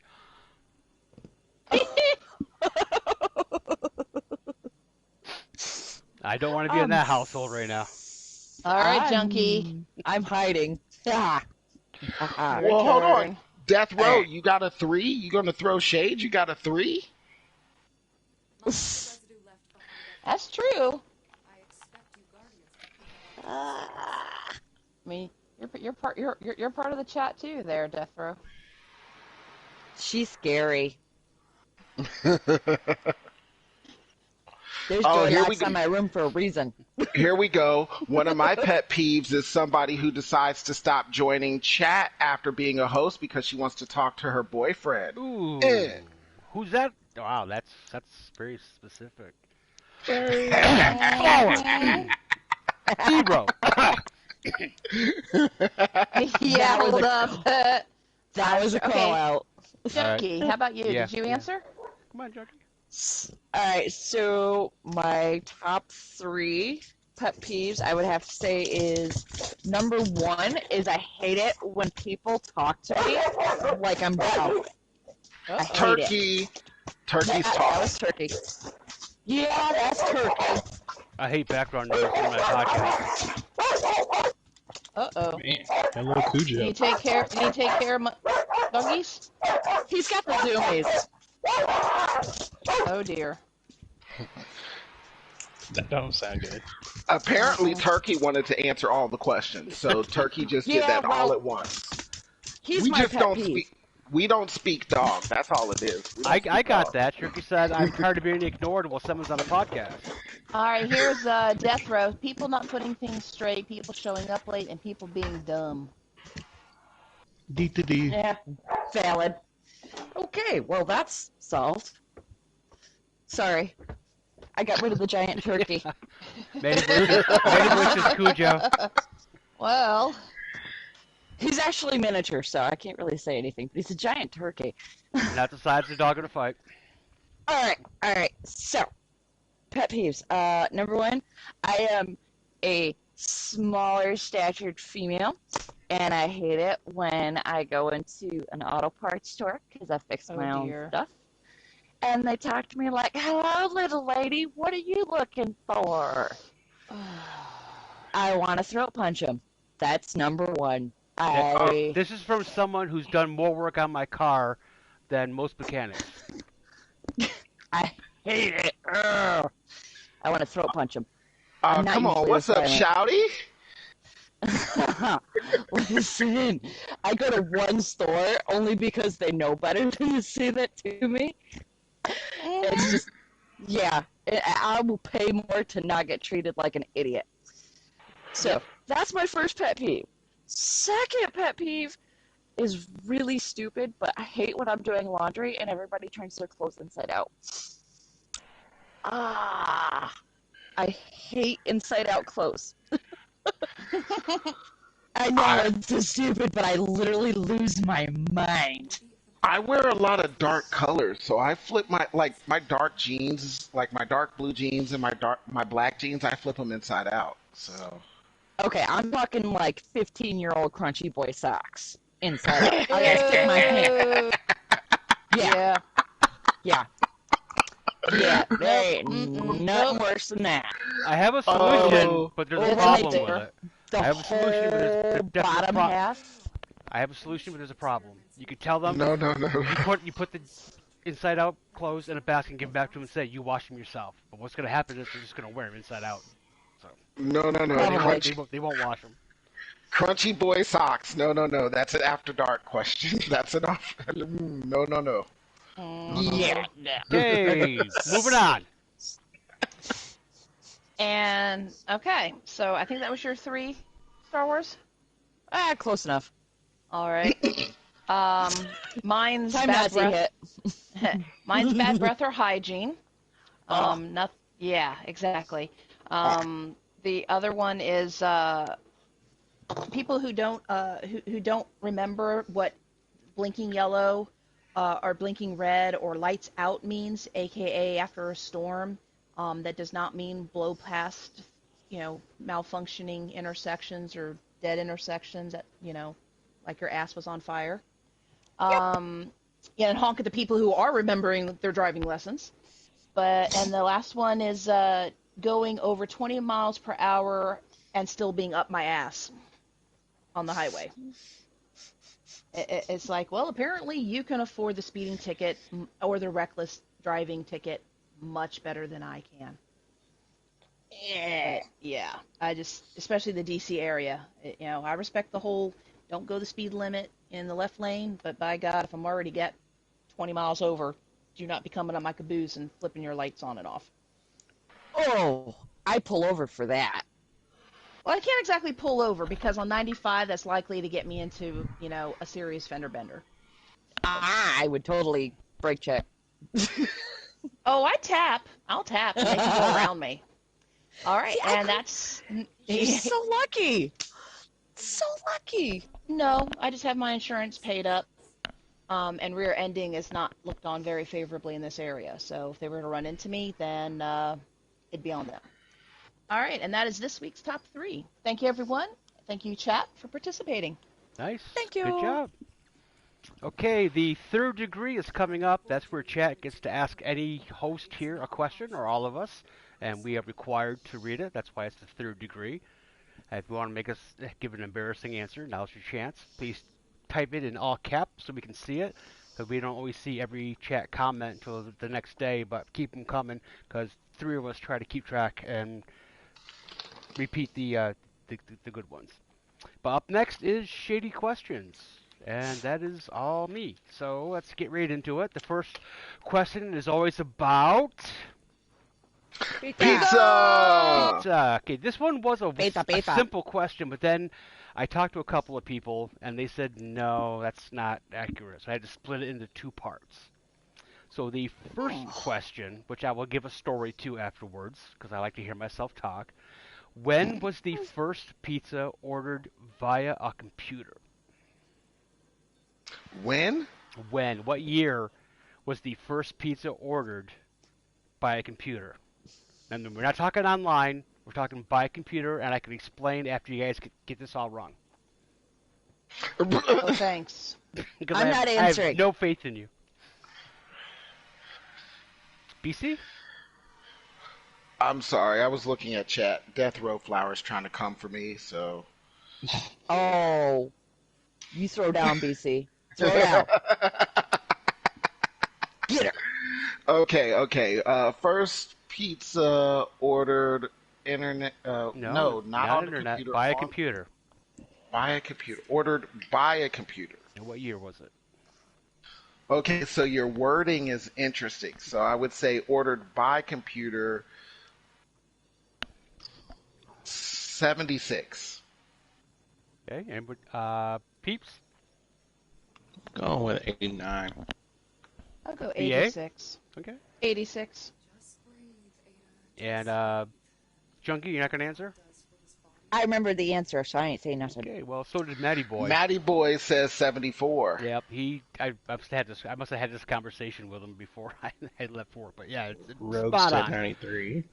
I don't want to be in that household right now. All right, Junkie. I'm hiding. Ah. Ah. Your Well, hold on. turn. Death Row, Alright. you got a 3? You gonna throw shade? You got a 3? Much residue left behind after That's true. I expect you guardians to keep up. Ah. I mean, you're part of the chat too, there, Death Row. She's scary. There's Oh, door here we knocks go. on my room for a reason. Here we go. One of my pet peeves is somebody who decides to stop joining chat after being a host because she wants to talk to her boyfriend. Ooh. Eh. Who's that? Wow, that's very specific. Mhm. Flower! Zero! Yeah, That was hold a up. That was a Okay. call out. Junkie, how about you? Yeah, Did you yeah. answer? Come on, Junkie. Alright, so my top 3 pet peeves I would have to say is number 1 is I hate it when people talk to me like I'm dumb. I hate it. Turkey. Turkey's That talk. was turkey. Yeah, that's turkey. I hate background noise in my podcast. Uh-oh. Man, hello Can Cujo. you take care of my doggies? He's got the zoomies. Oh dear. That don't sound good. Apparently, Turkey wanted to answer all the questions, so Turkey just did Yeah, that all well, at once. He's We my just pet don't peeve. speak. We don't speak dog. That's all it is. We don't I speak got dog. that. Turkey said, I'm tired of being ignored while someone's on a podcast. All right, here's Death Row. People not putting things straight, people showing up late, and people being dumb. D. Yeah, valid. Okay, well, that's solved. Sorry. I got rid of the giant turkey. Many wishes, Cujo. Well, He's actually miniature, so I can't really say anything, but he's a giant turkey. Not the size of the dog in a fight. Alright. So, pet peeves. Number 1, I am a smaller statured female, and I hate it when I go into an auto parts store because I fix my own dear. stuff. And they talk to me like, hello, little lady, what are you looking for? I want to throat punch them. That's number 1. This is from someone who's done more work on my car than most mechanics. I hate it. Ugh. I want to throat punch him. I'm not Come on, usually what's this up, violent. Shouty? Listen, I go to one store only because they know better than to say that to me. It's just, yeah, I will pay more to not get treated like an idiot. So, that's my first pet peeve. Second pet peeve is really stupid, but I hate when I'm doing laundry and everybody turns their clothes inside out. I hate inside out clothes. I know it's so stupid, but I literally lose my mind. I wear a lot of dark colors, so I flip my dark jeans, like my dark blue jeans and my black jeans. I flip them inside out. So Okay, I'm talking like 15-year-old crunchy boy socks inside out. I gotta stick my hand. Yeah. Yeah, there Nope. ain't Mm-mm. nothing Nope. worse than that. I have a solution, Oh, but there's a It's Okay. like problem with the it. the I have a solution, but there's whole definitely a bottom pro. half. I have a solution, but there's a problem. You could tell them no, no, no, you put the inside out clothes in a basket and give them back to them and say you wash them yourself. But what's going to happen is they're just going to wear them inside out. So no, no, no. they won't Probably. they won't they won't wash them. Crunchy boy socks. No, no, no. That's an after dark question. That's an off. No, no, no. No, no, Yeah, Mm-hmm. no. no. Okay, moving on. And okay, so I think that was your 3 Star Wars. Ah, close enough. All right. Mine's Time bad Nazi breath. hit. Mine's bad breath or hygiene. Oh. Not. Yeah, exactly. The other one is people who don't remember what blinking yellow or blinking red or lights out means, aka after a storm. That does not mean blow past, malfunctioning intersections or dead intersections that, like your ass was on fire. Yeah, and honk at the people who are remembering their driving lessons. And the last one is going over 20 miles per hour and still being up my ass on the highway. It's like, well, apparently you can afford the speeding ticket or the reckless driving ticket much better than I can. Yeah, especially the DC area. I respect the whole don't go the speed limit in the left lane, but by God, if I'm already get 20 miles over, do not be coming up my caboose and flipping your lights on and off. Oh, I pull over for that. Well, I can't exactly pull over because on 95, that's likely to get me into, a serious fender bender. I would totally brake check. Oh, I'll tap, and they can go around me. All right, See, and that's... You're so lucky. So lucky. No, I just have my insurance paid up, and rear ending is not looked on very favorably in this area. So if they were to run into me, then it'd be on them. All right, and that is this week's top 3. Thank you, everyone. Thank you, chat, for participating. Nice. Thank you. Good job. Okay, the third degree is coming up. That's where chat gets to ask any host here a question, or all of us, and we are required to read it. That's why it's the third degree. If you want to make us give an embarrassing answer, now's your chance. Please type it in all caps so we can see it, because we don't always see every chat comment until the next day, but keep them coming, because 3 of us try to keep track and repeat the good ones. But up next is Shady Questions, and that is all me. So let's get right into it. The first question is always about Pizza. pizza. Okay, this one was a Pizza. simple question, but then I talked to a couple of people, and they said, no, that's not accurate. So I had to split it into 2 parts. So the first question, which I will give a story to afterwards, because I like to hear myself talk. When was the first pizza ordered via a computer? When? When? What year was the first pizza ordered by a computer? And we're not talking online. We're talking by a computer, and I can explain after you guys get this all wrong. Oh, thanks. Because I'm not I have answering. no faith in you. BC? I'm sorry. I was looking at chat. Death Row Flowers trying to come for me, so. Oh, you throw down, BC. Throw down. Get her. Okay. First pizza ordered internet. No, not on the internet. computer. By a computer. By a computer. Ordered by a computer. And what year was it? Okay, so your wording is interesting. So I would say ordered by computer 76. Okay, and Peeps? Going with 89. I'll go BA? 86. Okay. 86. Just breathe, Ada. And Junkie, you're not going to answer? I remember the answer, so I ain't saying nothing. Okay, well, so did Matty Boy. Matty Boy says 74. Yep, I must have had this conversation with him before I had left for work. But yeah, it's Rogue spot said on. 93.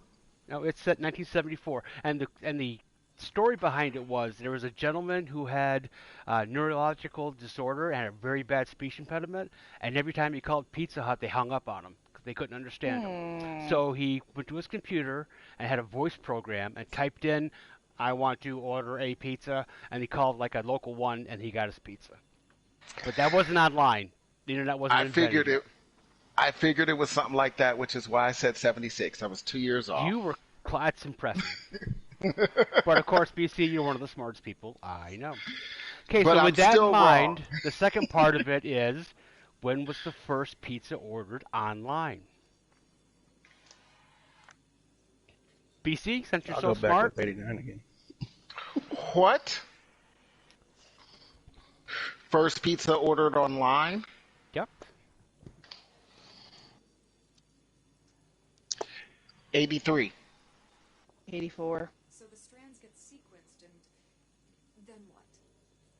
No, it's set 1974, and the story behind it was there was a gentleman who had neurological disorder and had a very bad speech impediment, and every time he called Pizza Hut, they hung up on him. They couldn't understand him. Hmm. So he went to his computer and had a voice program and typed in, "I want to order a pizza," and he called like a local one, and he got his pizza. But that wasn't online. The internet wasn't I invented figured yet. it. I figured it was something like that, which is why I said 76. I was 2 years off. You were that's impressive. But of course, BC, you're one of the smartest people I know. Okay, But so I'm with that in still wrong. mind, the second part of it is, when was the first pizza ordered online? BC, since you're I'll so go back smart. with 89 again. What? First pizza ordered online? Yep. 83. 84. So the strands get sequenced, and then what?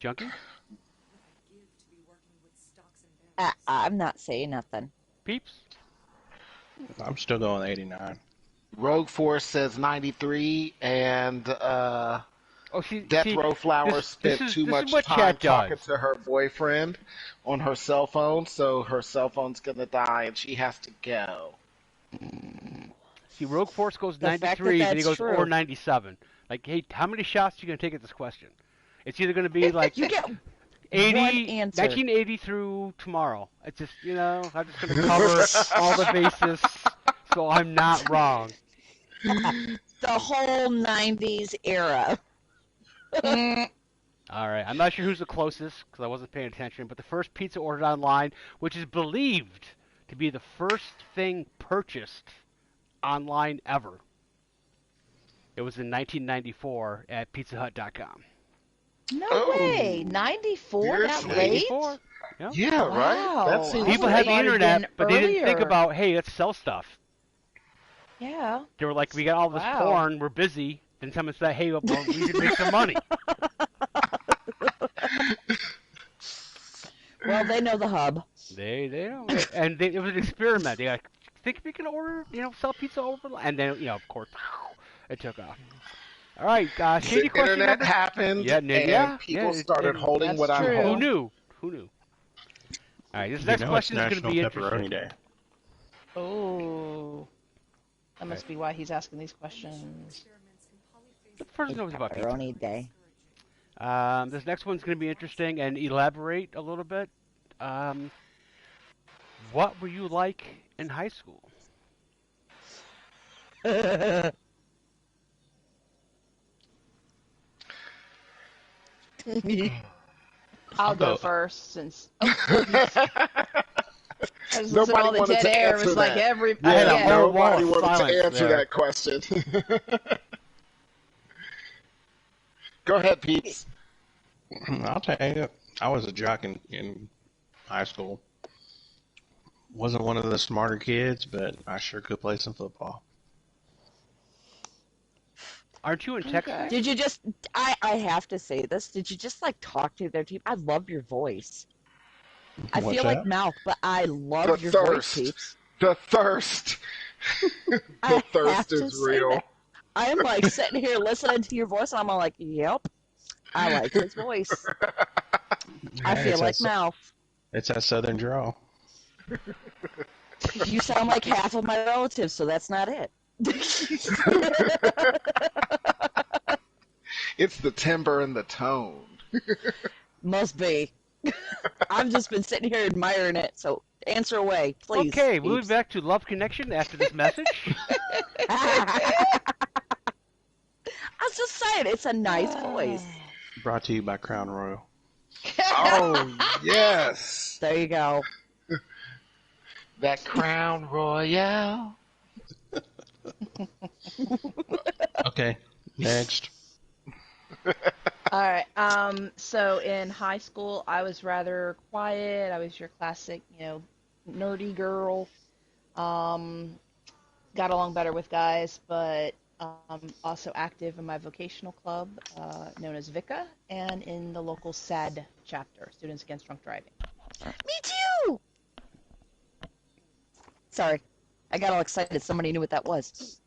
Junkie? What I give to be working with stocks and barrels. I'm not saying nothing. Peeps? I'm still going with 89. Rogue Force says 93, and Oh, Death see, Row Flower spent this too is much what time chat does. talking to her boyfriend on her cell phone, so her cell phone's gonna die and she has to go. See, Rogue Force goes The fact that 93, then he that's goes or true. 97. Like, hey, how many shots are you going to take at this question? It's either going to be like You get 80, one answer. 1980 through tomorrow. It's just, I'm just going to cover all the bases so I'm not wrong. the whole 90s era. All right, I'm not sure who's the closest because I wasn't paying attention, but the first pizza ordered online, which is believed to be the first thing purchased online ever. It was in 1994 at PizzaHut.com. No Oh, way. 94 that seriously? late? 94. Yep. Yeah, right? Wow. That seems People I had late. the thought it'd internet, been but they didn't think earlier. about, hey, let's sell stuff. Yeah. They were like, we got all this Wow. porn, we're busy. Then someone said, hey, well, we should make some money. Well, they know the hub. They don't. And it was an experiment. They like, think we can order, sell pizza over, and then, of course, it took off. All right, shady The question internet number. happened, Yeah, and people started holding That's what I'm true. Who holding. knew? Who knew? All right, this You next know question it's is going to National be Pepperoni interesting. Day. Oh. That must be why he's asking these questions. Experiments in The polyphasic person knows about pizza. Pepperoni day. This next one's going to be interesting and elaborate a little bit. What were you like in high school? I'll go go. first since I just listened to all Nobody the wanted dead to air. It answer was like that. every I had a Yeah, whole wall nobody of wanted to silence answer there. that question. Go ahead, Peeps. I'll tell you, I was a jock in high school. Wasn't one of the smarter kids, but I sure could play some football. Aren't you in Texas? Okay. Did you just? I have to say this. Did you just like talk to their team? I love your voice. I What's feel like that? mouth, but I love The your voice, thirst. Peeps. The thirst. The I have thirst to is say real. that. I am like sitting here listening to your voice, and I'm all like, "Yep, I like his voice." I Hey, feel it's like that, mouth. it's that southern drawl. You sound like half of my relatives, so that's not it. It's the timbre and the tone. Must be. I've just been sitting here admiring it, so answer away, please. Okay, moving Peeps. back to Love Connection after this message. I was just saying, it's a nice voice. Brought to you by Crown Royal. Oh, yes. There you go. That Crown Royale. Okay, next. All right. So in high school, I was rather quiet. I was your classic, nerdy girl. Got along better with guys, but also active in my vocational club, known as VICA, and in the local SAD chapter, Students Against Drunk Driving. Me too! Sorry. I got all excited. Somebody knew what that was.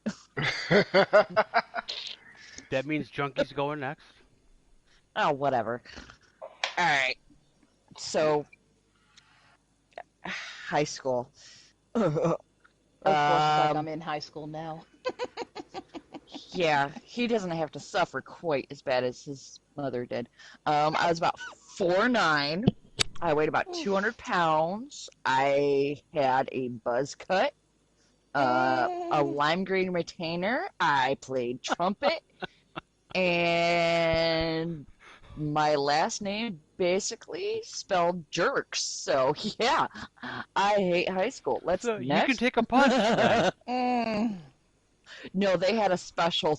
That means Junkie's going next. Oh, whatever. All right. So, high school. Of course, it's like I'm Um, in high school now. yeah, he doesn't have to suffer quite as bad as his mother did. I was about 4'9". I weighed about Oof. 200 pounds. I had a buzz cut, a Mm. lime green retainer. I played trumpet, and my last name basically spelled jerks. So yeah, I hate high school. Let's So you can next. take a punch then. Mm. No, they had a special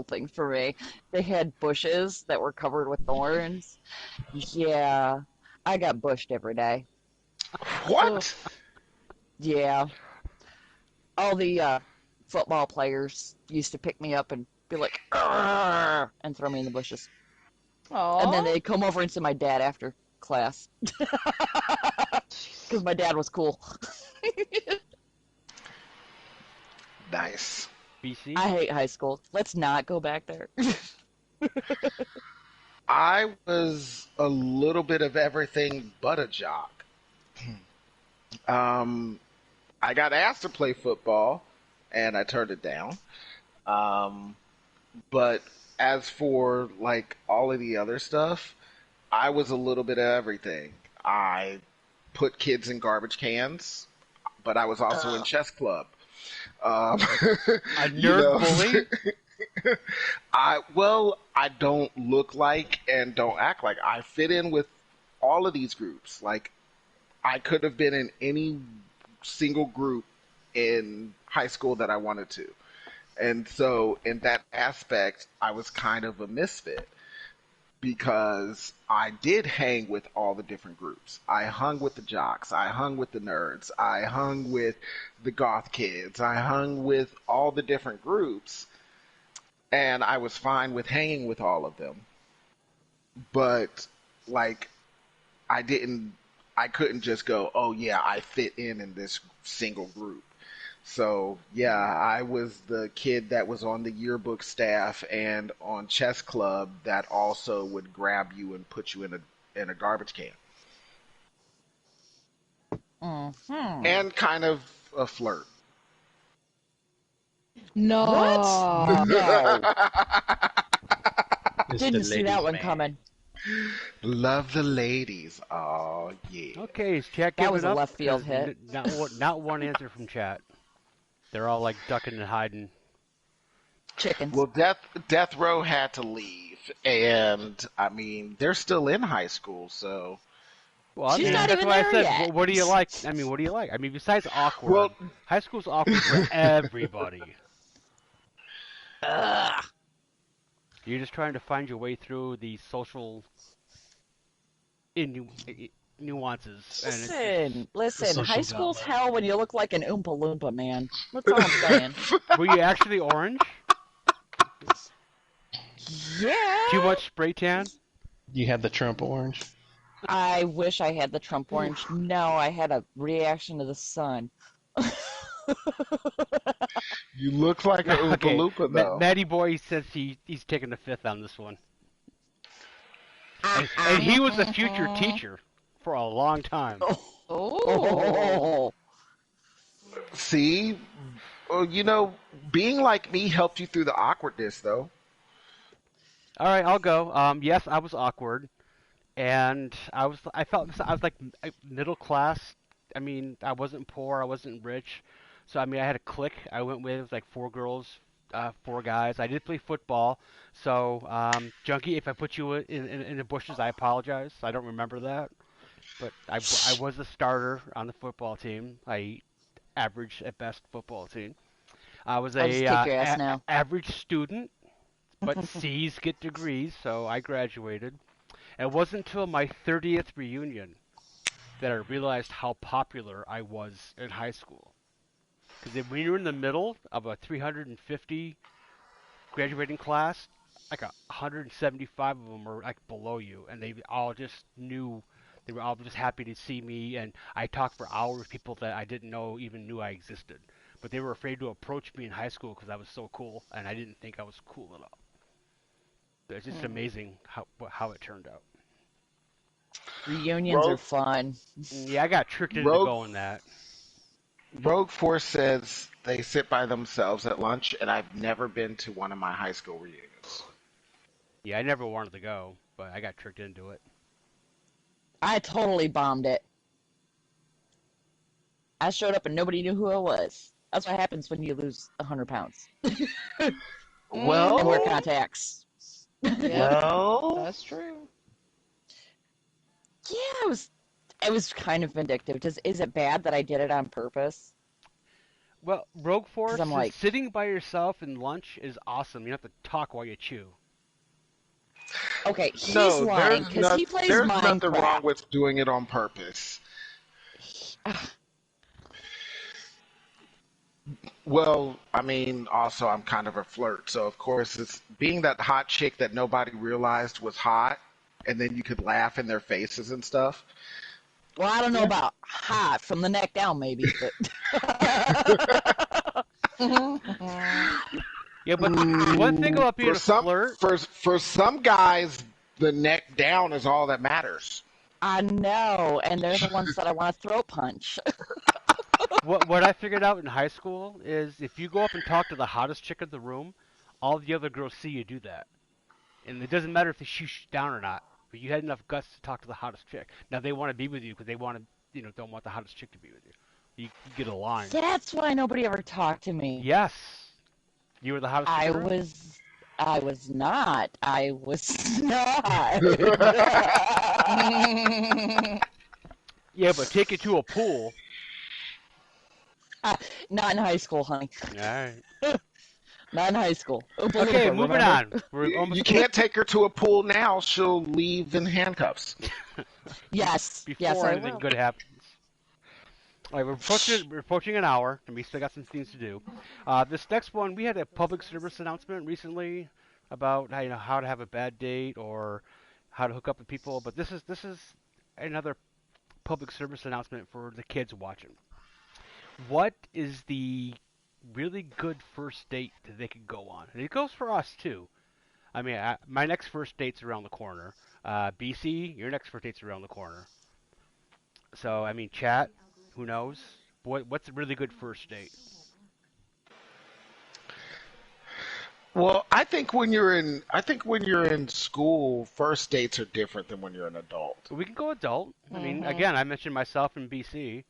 thing for me. They had bushes that were covered with thorns. Yeah, I got bushed every day. What? Oof. Yeah, all the football players used to pick me up and be like, "Arr!" and throw me in the bushes. And then Aw. they'd come over and see my dad after class because Jeez. my dad was cool. Nice. BC. I hate high school. Let's not go back there. I was a little bit of everything but a jock. Um, I got asked to play football, and I turned it down. Um, but as for like all of the other stuff, I was a little bit of everything. I put kids in garbage cans, but I was also in Ugh. chess club. Um, A you nerd know, bully. I don't look like and don't act like I fit in with all of these groups. Like I could have been in any single group in high school that I wanted to. And so in that aspect, I was kind of a misfit because I did hang with all the different groups. I hung with the jocks, I hung with the nerds, I hung with the goth kids, I hung with all the different groups, and I was fine with hanging with all of them. But like I didn't I couldn't just go, "Oh yeah, I fit in this single group." So, yeah, I was the kid that was on the yearbook staff and on chess club that also would grab you and put you in a garbage can. Hmm. And kind of a flirt. What? No. No. It's the Didn't see that ladies' one man. coming. Love the ladies. Oh, yeah. Okay, is chat That giving was a up? left field Because hit. not one answer from chat. They're all like ducking and hiding. Chickens. Well, Death Row had to leave, and I mean they're still in high school, so Well, I She's mean, not yeah. that's even why I there said, yet. what do you like? I mean, what do you like? I mean, besides Well, awkward, high school's awkward for everybody. Ugh. You're just trying to find your way through the social nuances, and it's just. The Listen. High social school's gauntlet. hell when you look like an Oompa Loompa, man. That's all I'm saying. Were you actually orange? Too Yeah. much spray tan? You had the Trump orange. I wish I had the Trump orange. Oof. No, I had a reaction to the sun. you look like a Oompa Okay, Loompa though. Matty Boy says he's taking the fifth on this one, and he was a future teacher for a long time. Oh. Oh. See, being like me helped you through the awkwardness, though. All right, I'll go. Yes, I was awkward, and I felt I was like middle class. I mean, I wasn't poor, I wasn't rich, so I mean, I had a clique. I went with it was like four girls, four guys. I did play football, so Junkie, if I put you in the bushes, I apologize. I don't remember that, but I was a starter on the football team. I average at best football team. I was I'll just a kick your ass now. average student, but C's get degrees, so I graduated. It wasn't until my 30th reunion that I realized how popular I was in high school. Because when you're in the middle of a 350 graduating class, like 175 of them were like below you, and they all just knew. They were all just happy to see me, and I talked for hours with people that I didn't know even knew I existed. But they were afraid to approach me in high school because I was so cool, and I didn't think I was cool at all. It's just amazing how it turned out. Reunions are Rogue, fun. Yeah, I got tricked into Rogue, going that. Rogue Force says they sit by themselves at lunch, and I've never been to one of my high school reunions. Yeah, I never wanted to go, but I got tricked into it. I totally bombed it. I showed up and nobody knew who I was. That's what happens when you lose 100 pounds and wear Well, contacts. Yep, well, that's true. Yeah, it was kind of vindictive. Is it bad that I did it on purpose? Well, Rogue Because I'm Force is like, sitting by yourself in lunch is awesome. You don't have to talk while you chew. okay, he's no, lying because he plays there's nothing wrong Minecraft. with doing it on purpose. Ugh, Well, I mean, also I'm kind of a flirt, so of course it's being that hot chick that nobody realized was hot, and then you could laugh in their faces and stuff. well, I don't know Yeah. about hot from the neck down, maybe, but Yeah, but one thing about For being a flirt, for some guys, the neck down is all that matters. I know, and they're the ones that I want to throat punch. what I figured out in high school is if you go up and talk to the hottest chick in the room, all the other girls see you do that, and it doesn't matter if they shoot you down or not. But you had enough guts to talk to the hottest chick. Now they want to be with you because they want to, don't want the hottest chick to be with you. You get a line. That's why nobody ever talked to me. Yes, you were the hottest chick I in the room. was, I was not. I was not. Yeah, but take it to a pool. Not in high school, honey. All right. Not in high school. Oompa Okay, loompa, moving remember? on. We're You almost can't take her to a pool now; she'll leave in handcuffs. Yes, yes, before I anything will. good happens. All right, we're approaching an hour, and we still got some things to do. This next one, we had a public service announcement recently about how to have a bad date or how to hook up with people. But this is another public service announcement for the kids watching. What is the really good first date that they could go on? And it goes for us too. I mean, my next first date's around the corner. BC, your next first date's around the corner. So, I mean, chat, who knows? What's a really good first date? Well, I think when you're in school, first dates are different than when you're an adult. We can go adult. I mean, Hmm. again, I mentioned myself in BC.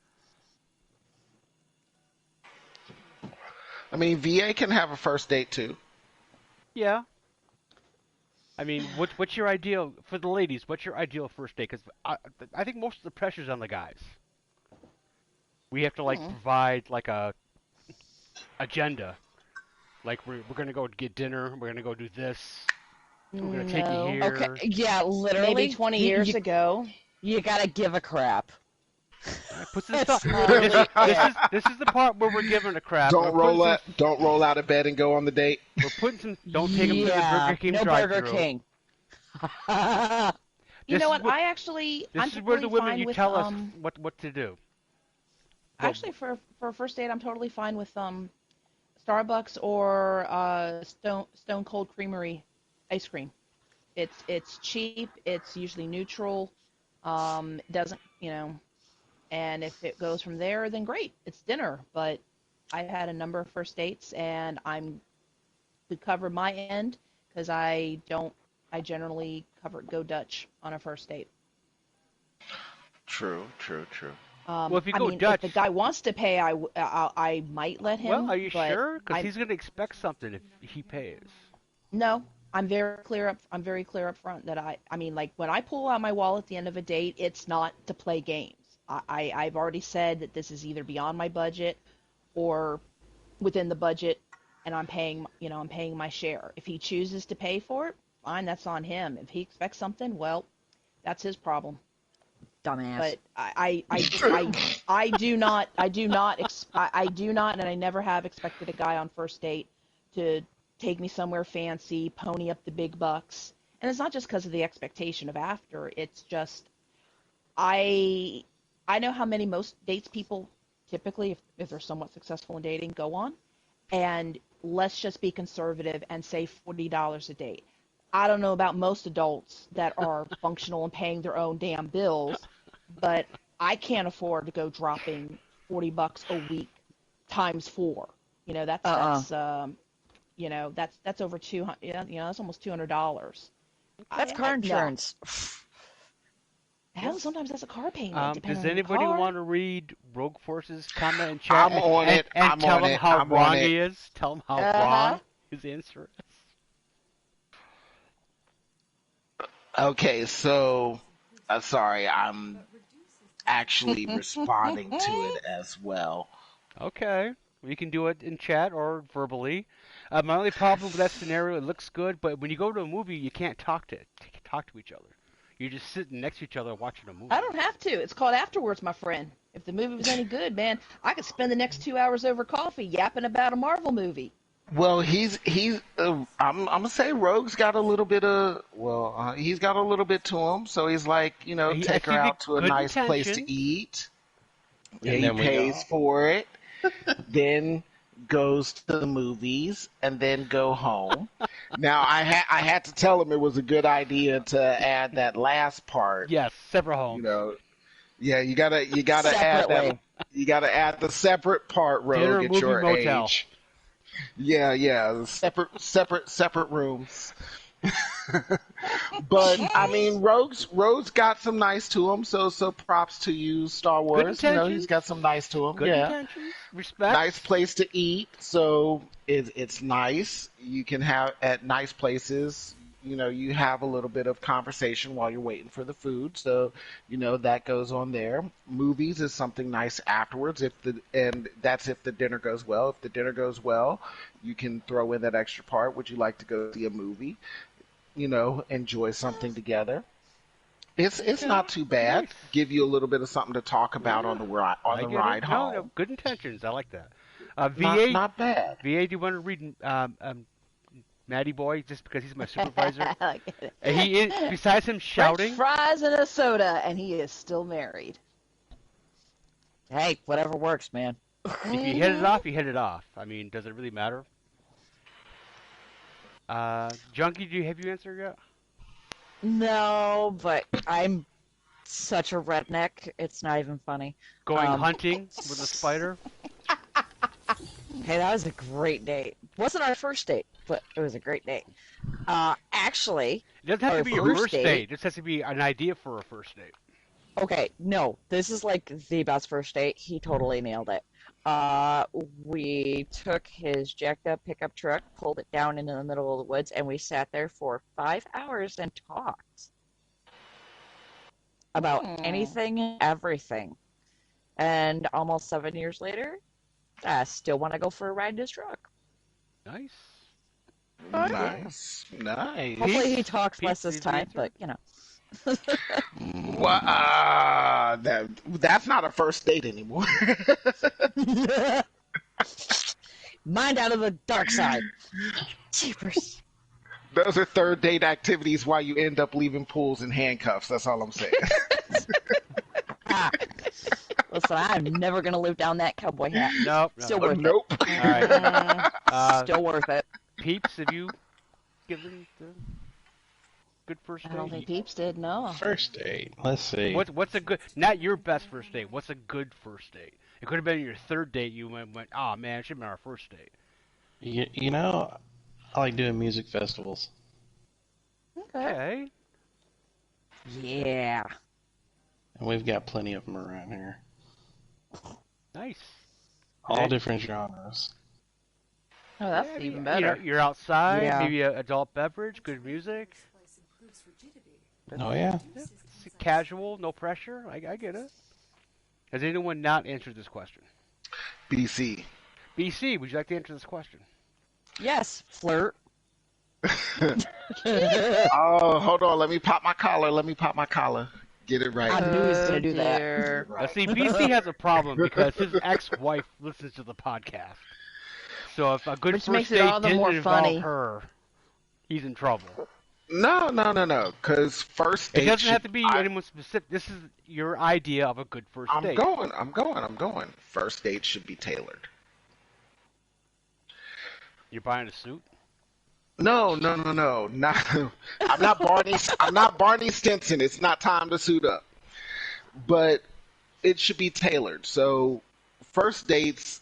I mean, VA can have a first date too. Yeah. I mean, what's your ideal for the ladies? What's your ideal first date? Because I think most of the pressure's on the guys. We have to like Hmm. provide like a agenda. Like we're gonna go get dinner. We're gonna go do this. We're gonna take you No. Okay, here. yeah, Maybe literally. 20 You, years you, ago. you gotta give a crap. All right, put some That's stuff. This literally this it. is this is the part where we're giving a crap. We're putting some. Don't roll out of bed and go on the date. We're putting some. Don't take them to the Yeah, Burger King no Burger drive-through. King. You This know is what? what I'm this is where the totally women fine you with tell us what to do. Go. actually for a first date, I'm totally fine with Starbucks or Stone Cold Creamery ice cream. It's cheap. It's usually neutral. Doesn't and if it goes from there, then great. It's dinner. But I've had a number of first dates, and I'm to cover my end because I don't. I generally go Dutch on a first date. True, true, true. Well, if you I go mean, if the Dutch, guy wants to pay, I might let well, him, are you but sure? Because I he's gonna expect something if he pays. no. I'm very clear up front that I mean, like when I pull out my wallet at the end of a date, it's not to play games. I've already said that this is either beyond my budget or within the budget, and I'm paying my share. If he chooses to pay for it, fine, that's on him. If he expects something, well, that's his problem. Dumbass. But I do not, and I never have expected a guy on first date to take me somewhere fancy, pony up the big bucks. And it's not just because of the expectation of after. It's just I I know how many most dates people typically, if they're somewhat successful in dating, go on. And let's just be conservative and say $40 a date. I don't know about most adults that are functional and paying their own damn bills, but I can't afford to go dropping $40 a week times 4. You know, that's over 200. That's almost $200. That's car No. insurance. Hell, sometimes that's a car payment, depending Does on your anybody car. want to read Rogue Force's comment in chat I'm on it. and I'm tell on him it. how I'm on wrong it. he is? Tell him how Uh-huh. wrong his answer is. Okay, so sorry, I'm actually responding to it as well. Okay. We can do it in chat or verbally. My only problem with that scenario, it looks good, but when you go to a movie, you can't talk to each other. You're just sitting next to each other watching a I movie. don't have to. It's called afterwards, my friend. If the movie was any good, man, I could spend the next 2 hours over coffee yapping about a Marvel movie. Well, he's I'm gonna say Rogue's got a little bit of he's got a little bit to him, so he's like, I take her see the out to a good nice place to intentions. eat. Yeah, And he then we go pays home. for it, then goes to the movies, and then go home. Now I had to tell him it was a good idea to add that last part. Yes, separate You homes. know, yeah, you gotta add that. Separately. You gotta add the separate part, Dinner, Rogue, at movie, your motel. age. Yeah, separate rooms. But I mean, Rogue's got some nice to him. So props to you, Star Good Wars. He's intentions. got some nice to him. Good Yeah, intentions. Respect. nice place to eat. So it's nice. You can have at nice places. You have a little bit of conversation while you're waiting for the food. So that goes on there. Movies is something nice afterwards. And that's if the dinner goes well. If the dinner goes well, you can throw in that extra part. Would you like to go see a movie? Enjoy something together. It's Okay. not too bad. Nice. Give you a little bit of something to talk about Yeah. on I the get it. ride No, no, home. good intentions. I like that. Not VA, not bad. VA, do you want to read Matty Boy just because he's my supervisor? Like And he is, besides him French shouting, fries and a soda, and he is still married. Hey, whatever works, man. if you hit it off, you hit it off. I mean, does it really matter? Junkie, have you answered yet? No, but I'm such a redneck. It's not even funny. Going Um, hunting with a spider? Hey, that was a great date. Wasn't our first date, but it was a great date. Actually, It doesn't have our to be your first first date. date. It just has to be an idea for a first date. Okay, no, this is like the best first date. He totally nailed it. We took his jacked up pickup truck, pulled it down into the middle of the woods, and we sat there for 5 hours and talked about anything and everything. And almost 7 years later, I still want to go for a ride in his truck. Nice. Nice. Nice. Hopefully he talks Peeps, less this did you time, answer? but you know. That's not a first date anymore. Mind out of the dark side. Jeepers. Those are third date activities while you end up leaving pools in handcuffs. That's all I'm saying. Ah. Listen, I'm never going to live down that cowboy hat. Nope. Still no. worth Nope. All right. it. Still worth it. Peeps, have you given the good first I don't date? think Peeps did, no. First date. Let's see. What's a good? Not your best first date. What's a good first date? It could have been your third date. You went, oh man, it should have been our first date. I like doing music festivals. Okay. Yeah. And we've got plenty of them around here. Nice. All And- different genres. Oh, that's Yeah, even you better. know, you're outside, Yeah. maybe an adult beverage, good music. Spice improves rigidity. Oh, yeah? It's casual, no pressure. I get it. Has anyone not answered this question? BC. BC, would you like to answer this question? Yes, flirt. Oh, hold on. Let me pop my collar. Get it right. I knew he was going to do that. Dear. Now, see, BC has a problem because his ex-wife listens to the podcast. So if a good Which first makes it date all the didn't more involve funny. her, he's in trouble. No. Because first It date. doesn't have to be anyone specific. This is your idea of a good first I'm date. going. First date should be tailored. You're buying a suit? No. Not, I'm not Barney Stinson. It's not time to suit up. But it should be tailored. So first dates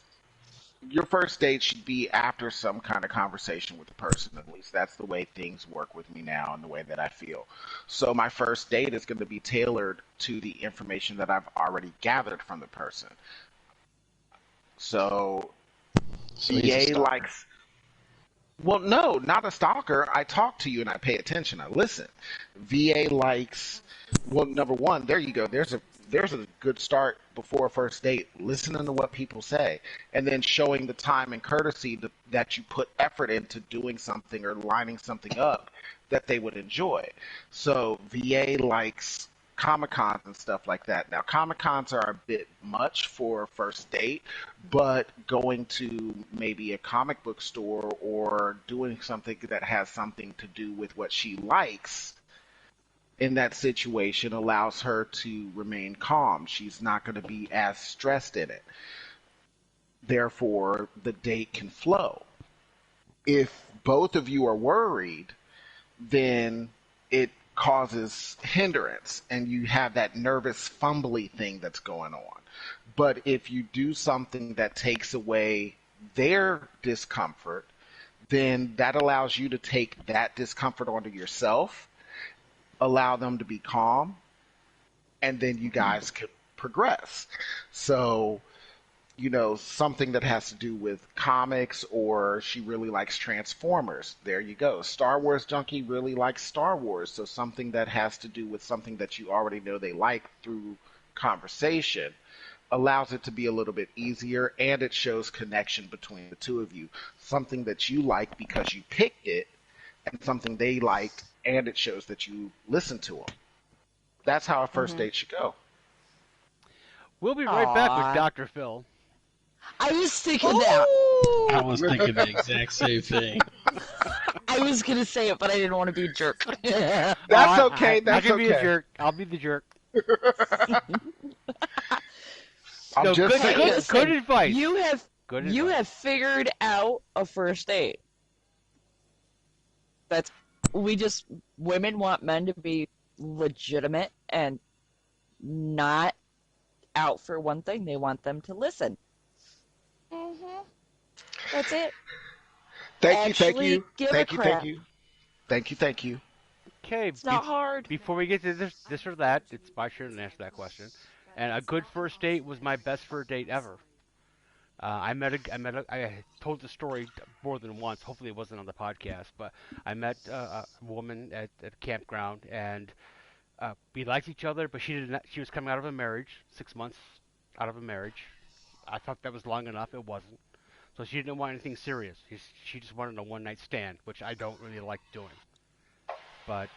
your first date should be after some kind of conversation with the person. At least that's the way things work with me now and the way that I feel. So my first date is going to be tailored to the information that I've already gathered from the person. So So he's a VA stalker. likes. Well, no, not a stalker. I talk to you and I pay attention. I listen. VA likes. Well, number one, there you go. There's a good start before a first date. Listening to what people say, and then showing the time and courtesy that you put effort into doing something or lining something up that they would enjoy. So VA likes Comic Cons and stuff like that. Now, Comic Cons are a bit much for a first date, but going to maybe a comic book store or doing something that has something to do with what she likes in that situation allows her to remain calm. She's not going to be as stressed in it. Therefore, the date can flow. If both of you are worried, then it causes hindrance and you have that nervous fumbly thing that's going on. But if you do something that takes away their discomfort, then that allows you to take that discomfort onto yourself, allow them to be calm, and then you guys can progress. So, something that has to do with comics, or she really likes Transformers. There you go. Star Wars junkie really likes Star Wars. So something that has to do with something that you already know they like through conversation allows it to be a little bit easier, and it shows connection between the two of you. Something that you like because you picked it, and something they like, and it shows that you listen to them. That's how a first Mm-hmm. date should go. We'll be right back with Aw. Dr. Phil. I was thinking that. I Oh! was thinking the exact same thing. I was gonna say it, but I didn't want to be a jerk. That's okay. I'll That's give you a okay. jerk. I'll be the jerk. I'm No, just good, Hey, saying. good, good listen, advice. you have Good you advice. have figured out a first date. That's we just women want men to be legitimate and not out for one thing. They want them to listen. hmm That's it. Thank you. Thank Actually, you. give a Thank you. Thank crap. you. Thank you. Thank you. Okay, It's not hard. before we get to this or that, it's my turn to answer that question. And a good first date was my best first date ever. I told the story more than once. Hopefully, it wasn't on the podcast, but I met a woman at a campground, and we liked each other. But she didn't. She was coming out of a marriage, 6 months out of a marriage. I thought that was long enough. It wasn't. So she didn't want anything serious. She just wanted a one night stand, which I don't really like doing. But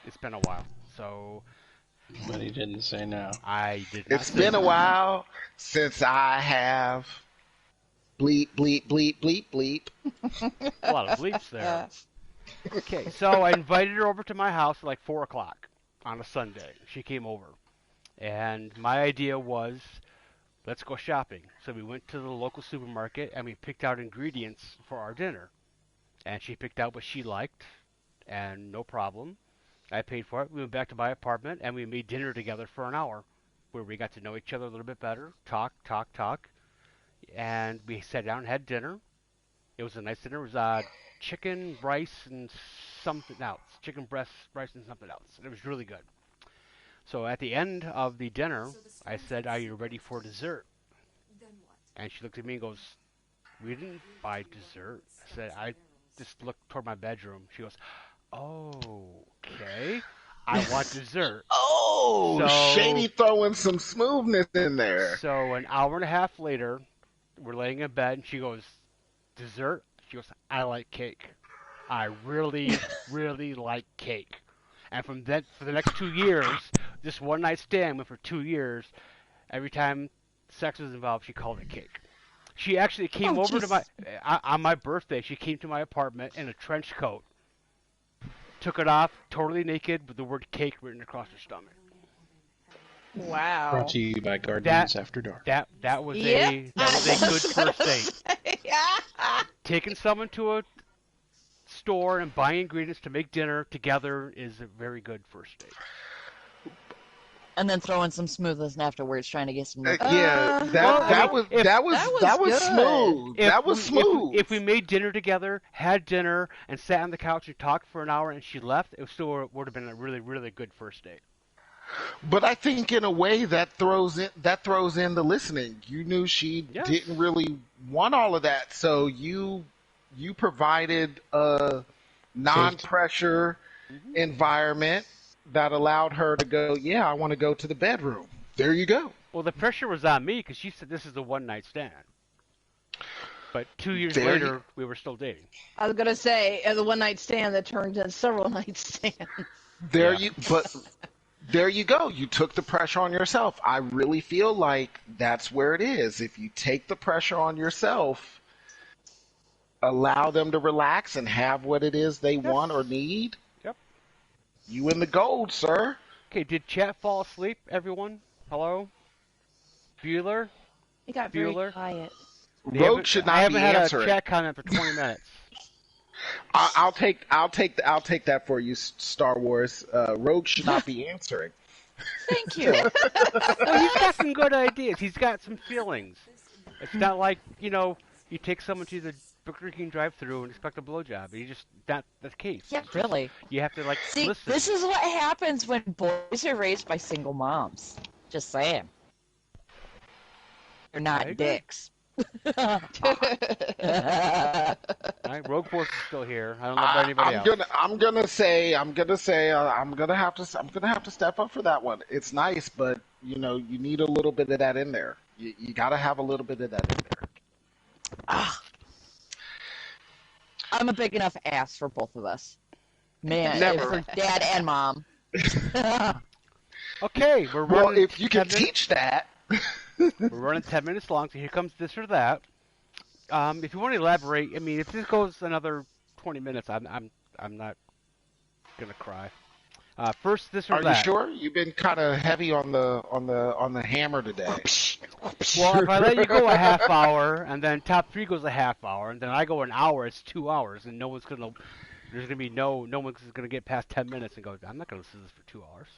it's been a while, so But he didn't say no. I did not It's say been a no. while since I have bleep, bleep, bleep, bleep, bleep. A lot of bleeps there. Okay, so I invited her over to my house at like 4 o'clock on a Sunday. She came over, and my idea was let's go shopping. So we went to the local supermarket and we picked out ingredients for our dinner. And she picked out what she liked, and no problem. I paid for it. We went back to my apartment and we made dinner together for an hour, where we got to know each other a little bit better, talk, talk, talk, and we sat down and had dinner. It was a nice dinner. It was chicken, rice, and something else. Chicken breast, rice, and something else. And it was really good. So at the end of the dinner, So the I storms said, have "Are you settled. ready for dessert?" Then what? And she looked at me and goes, "We didn't buy dessert." I said, "I Barrels. just looked toward my bedroom." She goes, "Oh, okay. I want dessert." Oh, Shady So, throwing some smoothness in there. so an hour and a half later, we're laying in bed, and she goes, "Dessert?" She goes, "I like cake. I really, really like cake." And from then, for the next 2 years, this one night stand went for 2 years. Every time sex was involved, she called it cake. She actually came Oh, over to my jeez. on my birthday. She came to my apartment in a trench coat, took it off, totally naked, with the word "cake" written across her stomach. Brought Wow. to you by That Guardians After Dark. Yep. that was a good first date. Yeah. Taking someone to a store and buying ingredients to make dinner together is a very good first date. And then throw in some smoothness afterwards, trying to get some liquid. Yeah, Well, I mean, that was good. smooth. That was smooth. if we made dinner together, had dinner, and sat on the couch and talked for an hour, and she left, it still would have been a really, really good first date. But I think in a way that throws in the listening. You knew she Yes. didn't really want all of that, so you provided a non-pressure environment that allowed her to go, yeah, I want to go to the bedroom. There you go. Well, the pressure was on me because she said this is a one-night stand. But 2 years There later, you- we were still dating. I was gonna say the one night stand that turned into several night stands. There Yeah. there you go. You took the pressure on yourself. I really feel like that's where it is. If you take the pressure on yourself, allow them to relax and have what it is they want or need, Yep. you in the gold, sir. Okay, did chat fall asleep, everyone? Hello? Bueller? It got very Bueller? quiet. Rogue should I not be haven't had answering. a chat comment for 20 minutes. I'll take that for you, Star Wars. Rogue should not be answering. Thank you. Well, he's got some good ideas. He's got some feelings. It's not like, you take someone to the Burger King drive-thru and expect a blowjob. You just not the case. Yeah, really. You have to See, listen. this is what happens when boys are raised by single moms. Just saying. They're I not agree. dicks. All right, Rogue Force is still here. I don't know about anybody else. I'm gonna have to step up for that one. It's nice, but you need a little bit of that in there. You got to have a little bit of that in there. I'm a big enough ass for both of us. Man, Never. for dad and mom. Okay, we're Well, running. if you can 10 minutes. teach that. We're running 10 minutes long, so here comes this or that. If you want to elaborate, I mean, if this goes another 20 minutes, I'm not gonna cry. First, this or Are you that. sure? You've been kind of heavy on the hammer today. Well, if I let you go a half hour, and then top three goes a half hour, and then I go an hour, it's 2 hours, and there's gonna be no one's gonna get past 10 minutes and go, I'm not gonna listen to this for 2 hours.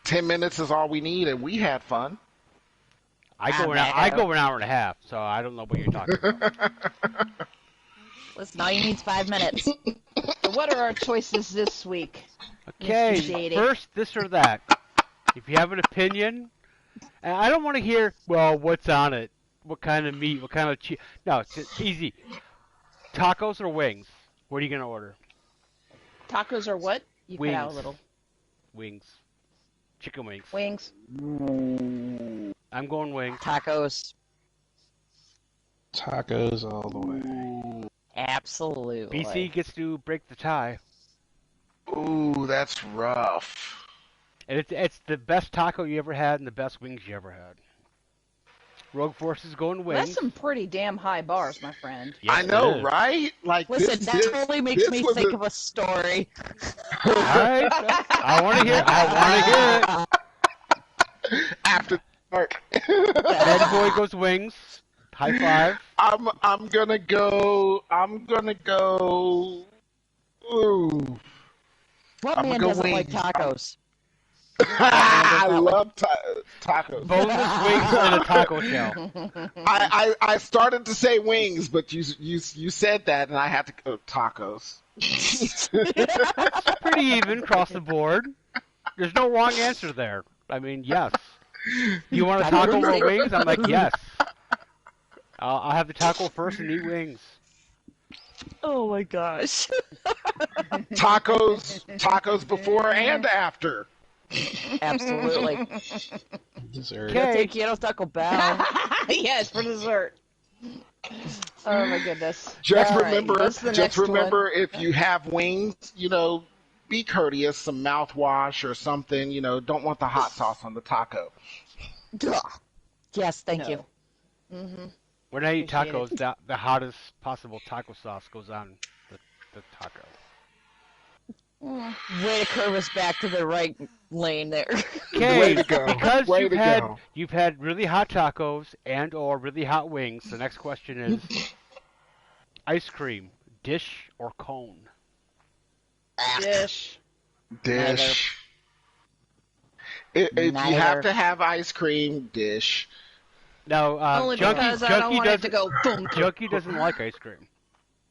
10 minutes is all we need, and we had fun. I go an hour and a half, so I don't know what you're talking about. Listen, all you need is 5 minutes. So what are our choices this week? Mr. Okay, Shady? first this or that. If you have an opinion, and I don't want to hear, well, what's on it? What kind of meat? What kind of cheese? No, it's easy. Tacos or wings? What are you going to order? Tacos or what? You cut out a Wings. little. Wings. Chicken wings. Wings. I'm going wings. Tacos. Tacos all the way. Absolutely. BC gets to break the tie. Ooh, that's rough. And it's the best taco you ever had and the best wings you ever had. Rogue Force is going wings. That's some pretty damn high bars, my friend. Yes, I it know, is. right? Like Listen, that totally makes me was think of a story. All right. I want to hear it. after dark. Bad boy goes wings. High five. I'm gonna go. Ooh. What I'm man gonna go doesn't like wings. tacos? I love tacos. Boneless wings and a taco shell. I started to say wings, but you said that, and I had to go tacos. Pretty even across the board. There's no wrong answer there. I mean, yes. You want a taco or wings? I'm like, yes. I'll have the taco first and eat wings. Oh my gosh. Tacos before and after. Absolutely. Dessert. Okay. Te quiero Taco Bell. Yes, for dessert. Oh my goodness. Just All right, remember, what's the next if you have wings, be courteous. Some mouthwash or something. Don't want the hot sauce on the taco. Yes, thank you. Mm-hmm. When I eat Appreciate tacos, the hottest possible taco sauce goes on the taco. Way to curve us back to the right lane there. Okay, Way to go. because Way to go. you've had really hot tacos and or really hot wings. The next question is ice cream, dish or cone? Dish. Dish. If you have Neither. to have ice cream, dish. No, Only because I don't want it to go thunk. Junkie doesn't like ice cream.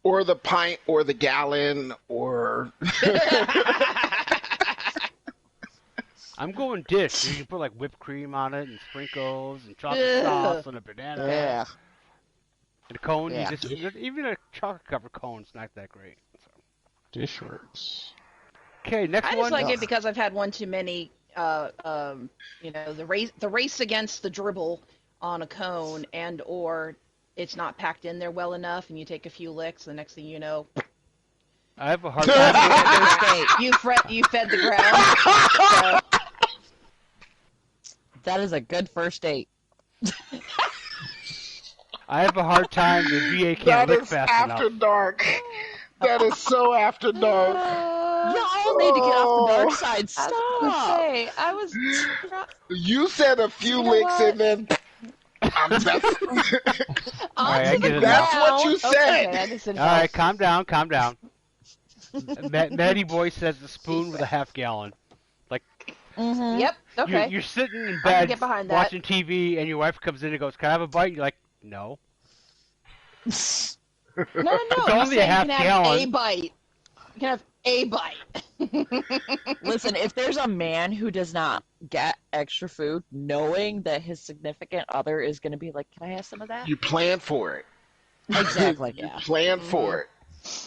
Or the pint, or the gallon, or I'm going dish. You can put like whipped cream on it and sprinkles and chocolate Ugh. sauce and a banana. Yeah. And a cone, Yeah. even a chocolate covered cone's not that great. So. Dishworks. Okay, next I one. just like it because I've had one too many. The race against the dribble on a cone, and or it's not packed in there well enough, and you take a few licks. The next thing you know, I have a hard time. you fed the ground. So, That is a good first date. I have a hard time. The VA can't that lick is fast after enough. dark. That is so after dark. Y'all need to get off the dark side. I was gonna Stop. say, I was. You said a few You know licks what? and then that's, Alright, I get it that's now. what you said. Okay, that doesn't All right, help. calm down, calm down. Maddie Boy says a spoon with a half gallon. Mm-hmm. Yep. Okay. You're sitting in I can bed get behind that. watching TV, and your wife comes in and goes, "Can I have a bite?" You're like, "No." No. It's I'm only a saying half you can have gallon. a bite. You can have a bite. Listen, if there's a man who does not get extra food, knowing that his significant other is going to be like, "Can I have some of that?" You plan for it. Exactly. You Yeah. plan for it.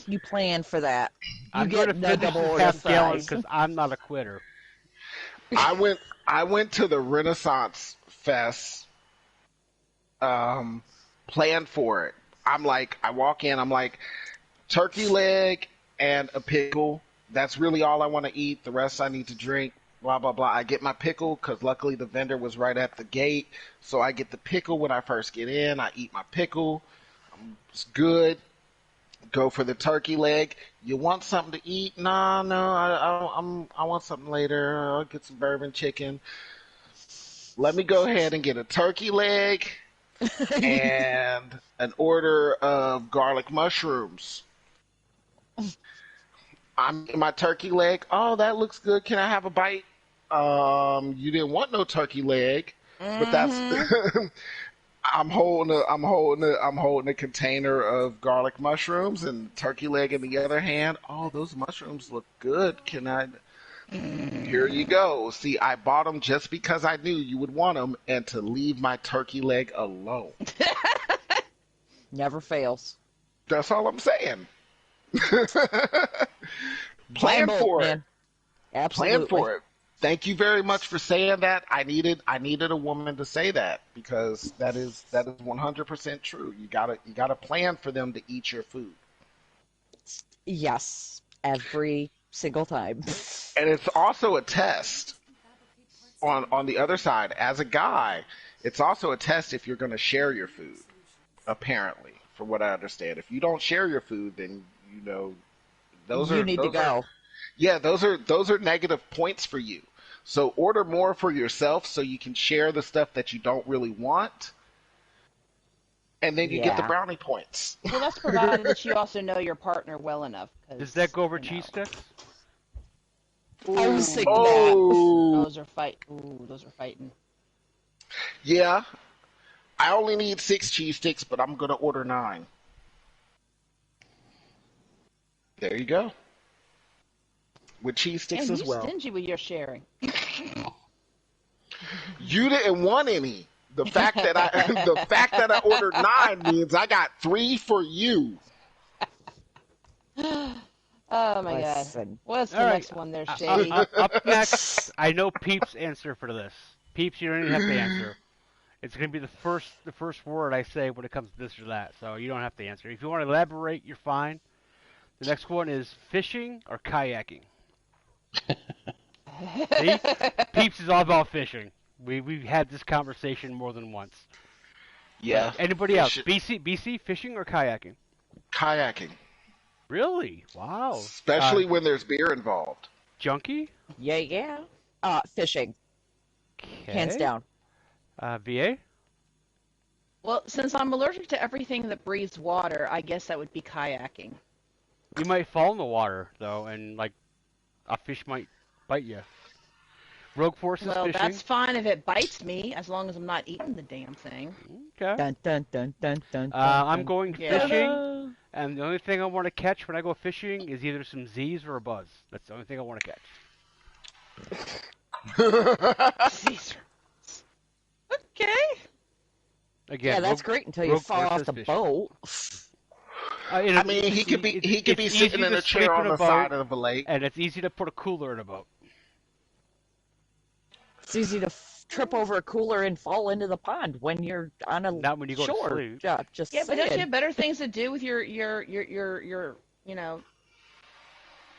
You plan for that. I'm get going to the finish double this order half gallon fries. because I'm not a quitter. I went to the Renaissance Fest, planned for it. I walk in, I'm like, turkey leg and a pickle. That's really all I want to eat. The rest I need to drink. Blah blah blah. I get my pickle because luckily the vendor was right at the gate, so I get the pickle when I first get in. I eat my pickle. It's good. Go for the turkey leg. You want something to eat? No, I want something later. I'll get some bourbon chicken. Let me go ahead and get a turkey leg and an order of garlic mushrooms. I'm in my turkey leg. Oh, that looks good. Can I have a bite? You didn't want no turkey leg, but that's. I'm holding a container of garlic mushrooms and turkey leg in the other hand. Oh, those mushrooms look good. Can I? Here you go. See, I bought them just because I knew you would want them and to leave my turkey leg alone. Never fails. That's all I'm saying. Buy Plan both, for it. man. Absolutely. Plan for it. Thank you very much for saying that. I needed a woman to say that because that is 100% true. You gotta plan for them to eat your food. Yes, every single time. And it's also a test on the other side. As a guy, it's also a test if you're going to share your food. Apparently, from what I understand, if you don't share your food, then You need to go. Yeah, those are negative points for you. So order more for yourself so you can share the stuff that you don't really want, and then you get the Yeah. brownie points. Well, that's provided that you also know your partner well enough. Does that go over cheese sticks? I was thinking that. Oh, Those are fighting. yeah. I only need 6 cheese sticks, but I'm gonna order 9. There you go. With cheese sticks And as you well. stingy with your sharing. You didn't want any. The fact that I ordered 9 means I got 3 for you. Oh my god. Listen. What's the All right. next one there, Shady? Up next, I know Peeps' answer for this. Peeps, you don't even have to answer. It's going to be the first word I say when it comes to this or that, so you don't have to answer. If you want to elaborate, you're fine. The next one is fishing or kayaking. See? Peeps is all about fishing. We've had this conversation more than once. Yeah. Anybody else? Fish- BC, fishing or kayaking? Kayaking. Really? Wow. Especially when there's beer involved. Junkie? Yeah. Fishing. Okay. Hands down. VA? Well, since I'm allergic to everything that breathes water, I guess that would be kayaking. You might fall in the water, though, and, like, a fish might bite you. Rogue Force is Well, fishing. that's fine if it bites me, as long as I'm not eating the damn thing. Okay. Dun dun dun dun dun I'm dun. going Yeah. fishing, and the only thing I want to catch when I go fishing is either some Z's or a buzz. That's the only thing I want to catch. Caesar. Okay. Again, Yeah, that's great until you Rogue fall Force off is the fishing. boat. I mean, he could be it's sitting easy in to a chair sleep in on a the boat, side of a lake. and it's easy to put a cooler in a boat. It's easy to trip over a cooler and fall into the pond when you're on a Not when you go to shore. sleep. Just Yeah, but don't you saying. have better things to do with your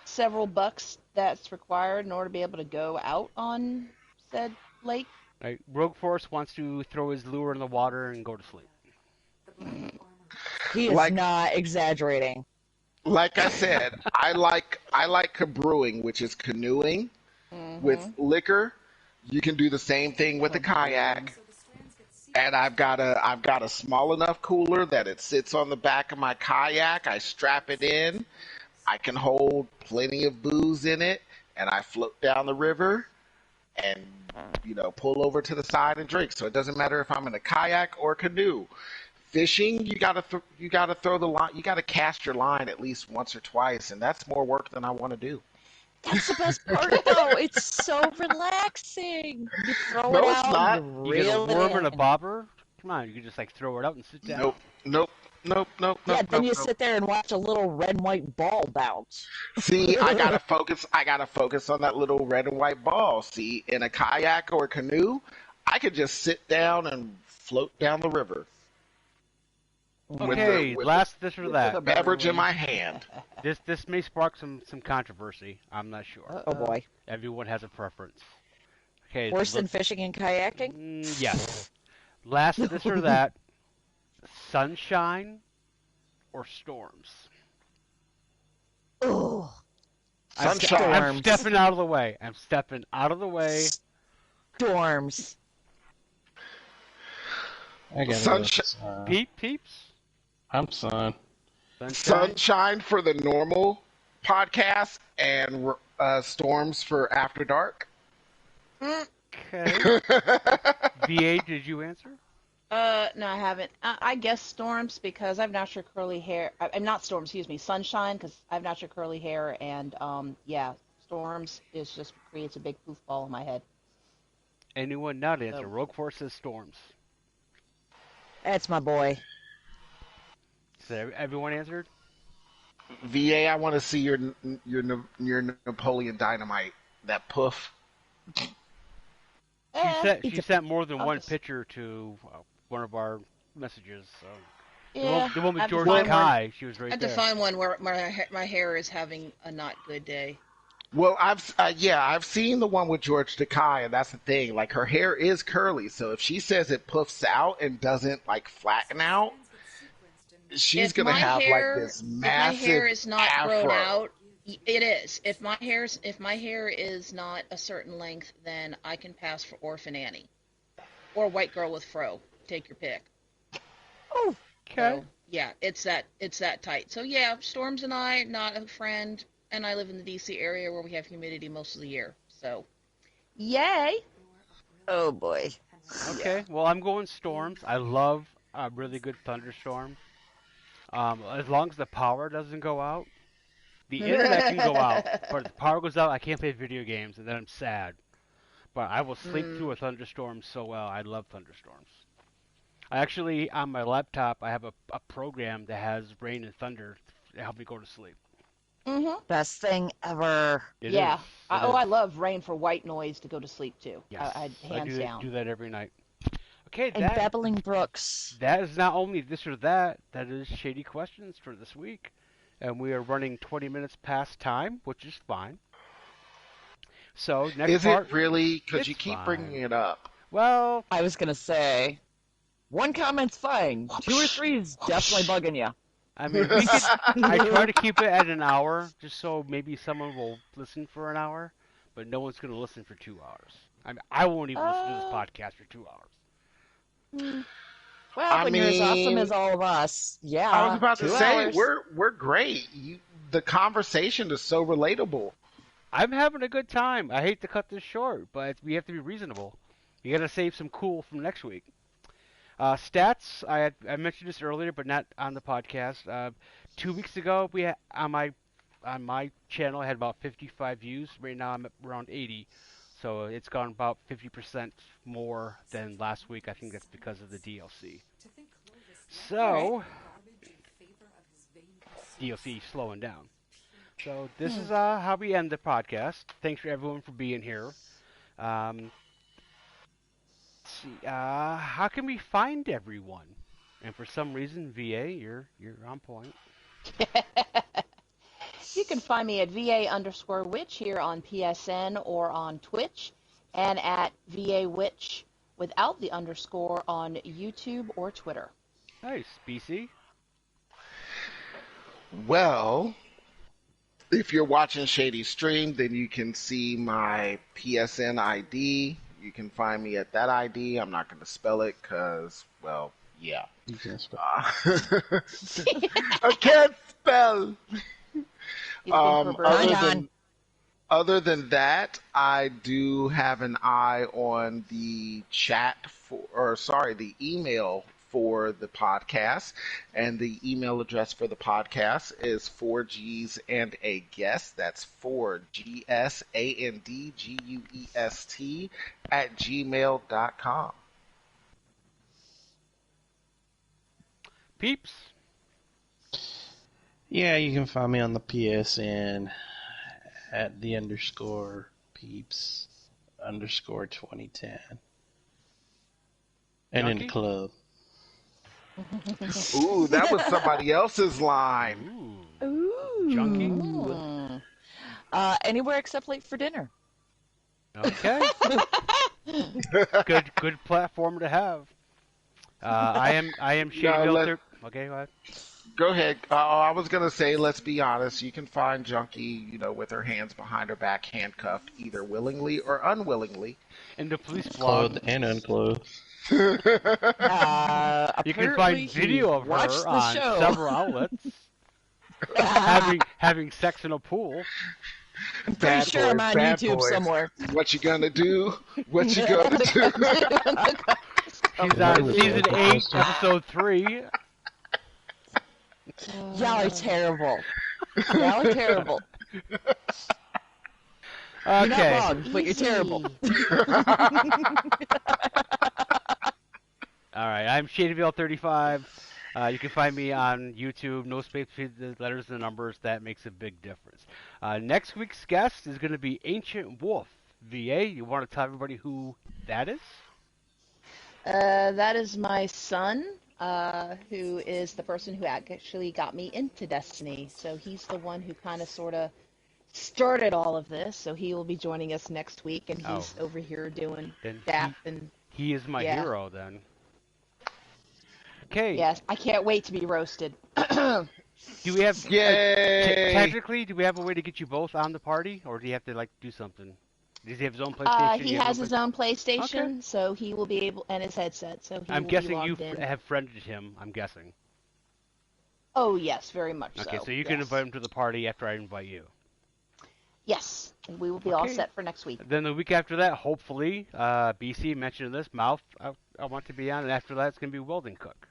several bucks that's required in order to be able to go out on said lake? Right? Rogue Force wants to throw his lure in the water and go to sleep. The black armor. He is Like not exaggerating. like I said, I like cabrewing, which is canoeing with liquor. You can do the same thing with a kayak. So the strands get seized. And I've got a small enough cooler that it sits on the back of my kayak. I strap it in. I can hold plenty of booze in it, and I float down the river and pull over to the side and drink. So it doesn't matter if I'm in a kayak or a canoe. Fishing, you gotta throw the line. You gotta cast your line at least once or twice, and that's more work than I want to do. That's the best part, though. It's so relaxing. You throw No, it it's out, not. and You you get a reel worm it and a in. bobber. Come on, you can just like throw it out and sit down. Nope, nope, nope, nope, Yeah, nope, then nope, you nope. sit there and watch a little red and white ball bounce. See, I gotta focus. I gotta focus on that little red and white ball. See, in a kayak or a canoe, I could just sit down and float down the river Okay, with last this or the that. beverage in my hand. This may spark some controversy. I'm not sure. Oh boy. Everyone has a preference. Okay, Worse than fishing and kayaking? yes. Last this or that. Sunshine or storms. Ugh. Sunshine. I'm stepping out of the way. I'm stepping out of the way. Storms. I got Sunshine. Peeps. I'm son. Sunshine. Sunshine for the normal podcast and storms for after dark. Okay. VA, did you answer? No, I haven't. I guess storms because I've natural curly hair. I'm not storms, excuse me. Sunshine because I have natural curly hair, and yeah, storms is just creates a big poof ball in my head. Anyone not answer? Rogue Force says storms. That's my boy. So everyone answered? VA, I want to see your Napoleon Dynamite. That poof. She sent more than one picture to one of our messages. So Yeah, the one with I have to George find Kai, she was I right have to there. find one where my hair is having a not good day. Well, I've seen the one with George Takei, and that's the thing. Like, her hair is curly, so if she says it puffs out and doesn't like flatten out, she's If gonna my have hair- like this If massive my hair is not afro. grown out, it is. If my hair is not a certain length, then I can pass for Orphan Annie or White Girl with Fro. Take your pick. Oh, Okay. So, yeah, it's that tight. So yeah, Storms and I not a friend, and I live in the DC area where we have humidity most of the year. So, yay! oh boy. Okay. Well, I'm going storms. I love a really good thunderstorm. As long as the power doesn't go out. The internet can go out, but if the power goes out, I can't play video games, and then I'm sad. But I will sleep through a thunderstorm so well. I love thunderstorms. I actually, on my laptop, I have a program that has rain and thunder to help me go to sleep. Best thing ever. It Yeah. is. It I is. love rain for white noise to go to sleep too. Yes. I I hands down. do that every night. Okay, And babbling brooks. that is not only this or that. That is Shady Questions for this week. And we are running 20 minutes past time, which is fine. So, next Is part. it really? Because It's you keep fine. bringing it up. Well, I was gonna say, one comment's fine. 2 or 3 is definitely bugging you. I mean, we could, I try to keep it at an hour, just so maybe someone will listen for an hour, but no one's going to listen for 2 hours. I won't even listen to this podcast for 2 hours. Well, I when you're as awesome mean, as all of us, yeah. I was about to 2 say hours. we're great. The conversation is so relatable. I'm having a good time. I hate to cut this short, but we have to be reasonable. You got to save some cool from next week. Stats. I mentioned this earlier, but not on the podcast. 2 weeks ago, on my channel I had about 55 views. Right now I'm at around 80, so it's gone about 50% more than last week. I think that's because of the DLC. To think Clovis left All right. So garbage in favor of his vain DLC pursuits. slowing down. So this Hmm. is how we end the podcast. Thanks for everyone for being here. Um, let's see, how can we find everyone? And for some reason, VA, you're on point. You can find me at VA_witch here on PSN or on Twitch, and at VA Witch without the underscore on YouTube or Twitter. Nice, BC. Well, if you're watching Shady Stream, then you can see my PSN ID. You can find me at that ID. I'm not going to spell it because, well, yeah. You can spell. I can't spell. He's been perverted. Other than that, I do have an eye on the the email for the podcast, and the email address for the podcast is 4Gs and a guest. That's 4GSANDGUEST at gmail.com. Peeps. Yeah, you can find me on the PSN at the underscore peeps underscore 2010. And in the Junkie? club. Ooh, that was somebody else's line. Ooh. Ooh. Junkie? Hmm. Anywhere except late for dinner. Okay. Good platform to have. I am Shady No, Filter. Okay, go ahead. Go ahead. I was going to say, let's be honest. You can find Junkie, with her hands behind her back, handcuffed, either willingly or unwillingly. In the police blog, Clothed and unclothed. you can Apparently find he video of watched her the on show. several outlets having sex in a pool. I'm pretty sure I'm on bad YouTube boys. somewhere. What you gonna do? What you gonna do? She's on season 8, episode 3. Y'all are terrible. Y'all are terrible. You're not Okay. wrong, but you're terrible. All right. I'm ShadyVale35. You can find me on YouTube. No space between the letters and the numbers. That makes a big difference. Next week's guest is going to be Ancient Wolf. VA, you want to tell everybody who that is? That is my son, who is the person who actually got me into Destiny. So he's the one who kind of sort of started all of this. So he will be joining us next week, and he's over here doing Then DAP and he is my yeah. hero then. Okay. yes, I can't wait to be roasted. Do we have Yay! technically? Do we have a way to get you both on the party, or do you have to do something? Does he have his own PlayStation? He You have has your his own PlayStation, so he will be able, and his headset, so he I'm will guessing be you logged in. have friended him. I'm guessing. Oh yes, very much Okay, so. so you can yes. invite him to the party after I invite you. Yes, and we will be all Okay. set for next week. Then the week after that, hopefully, BC mentioned this, Mouth, I want to be on, and after that, it's going to be Welding Cook.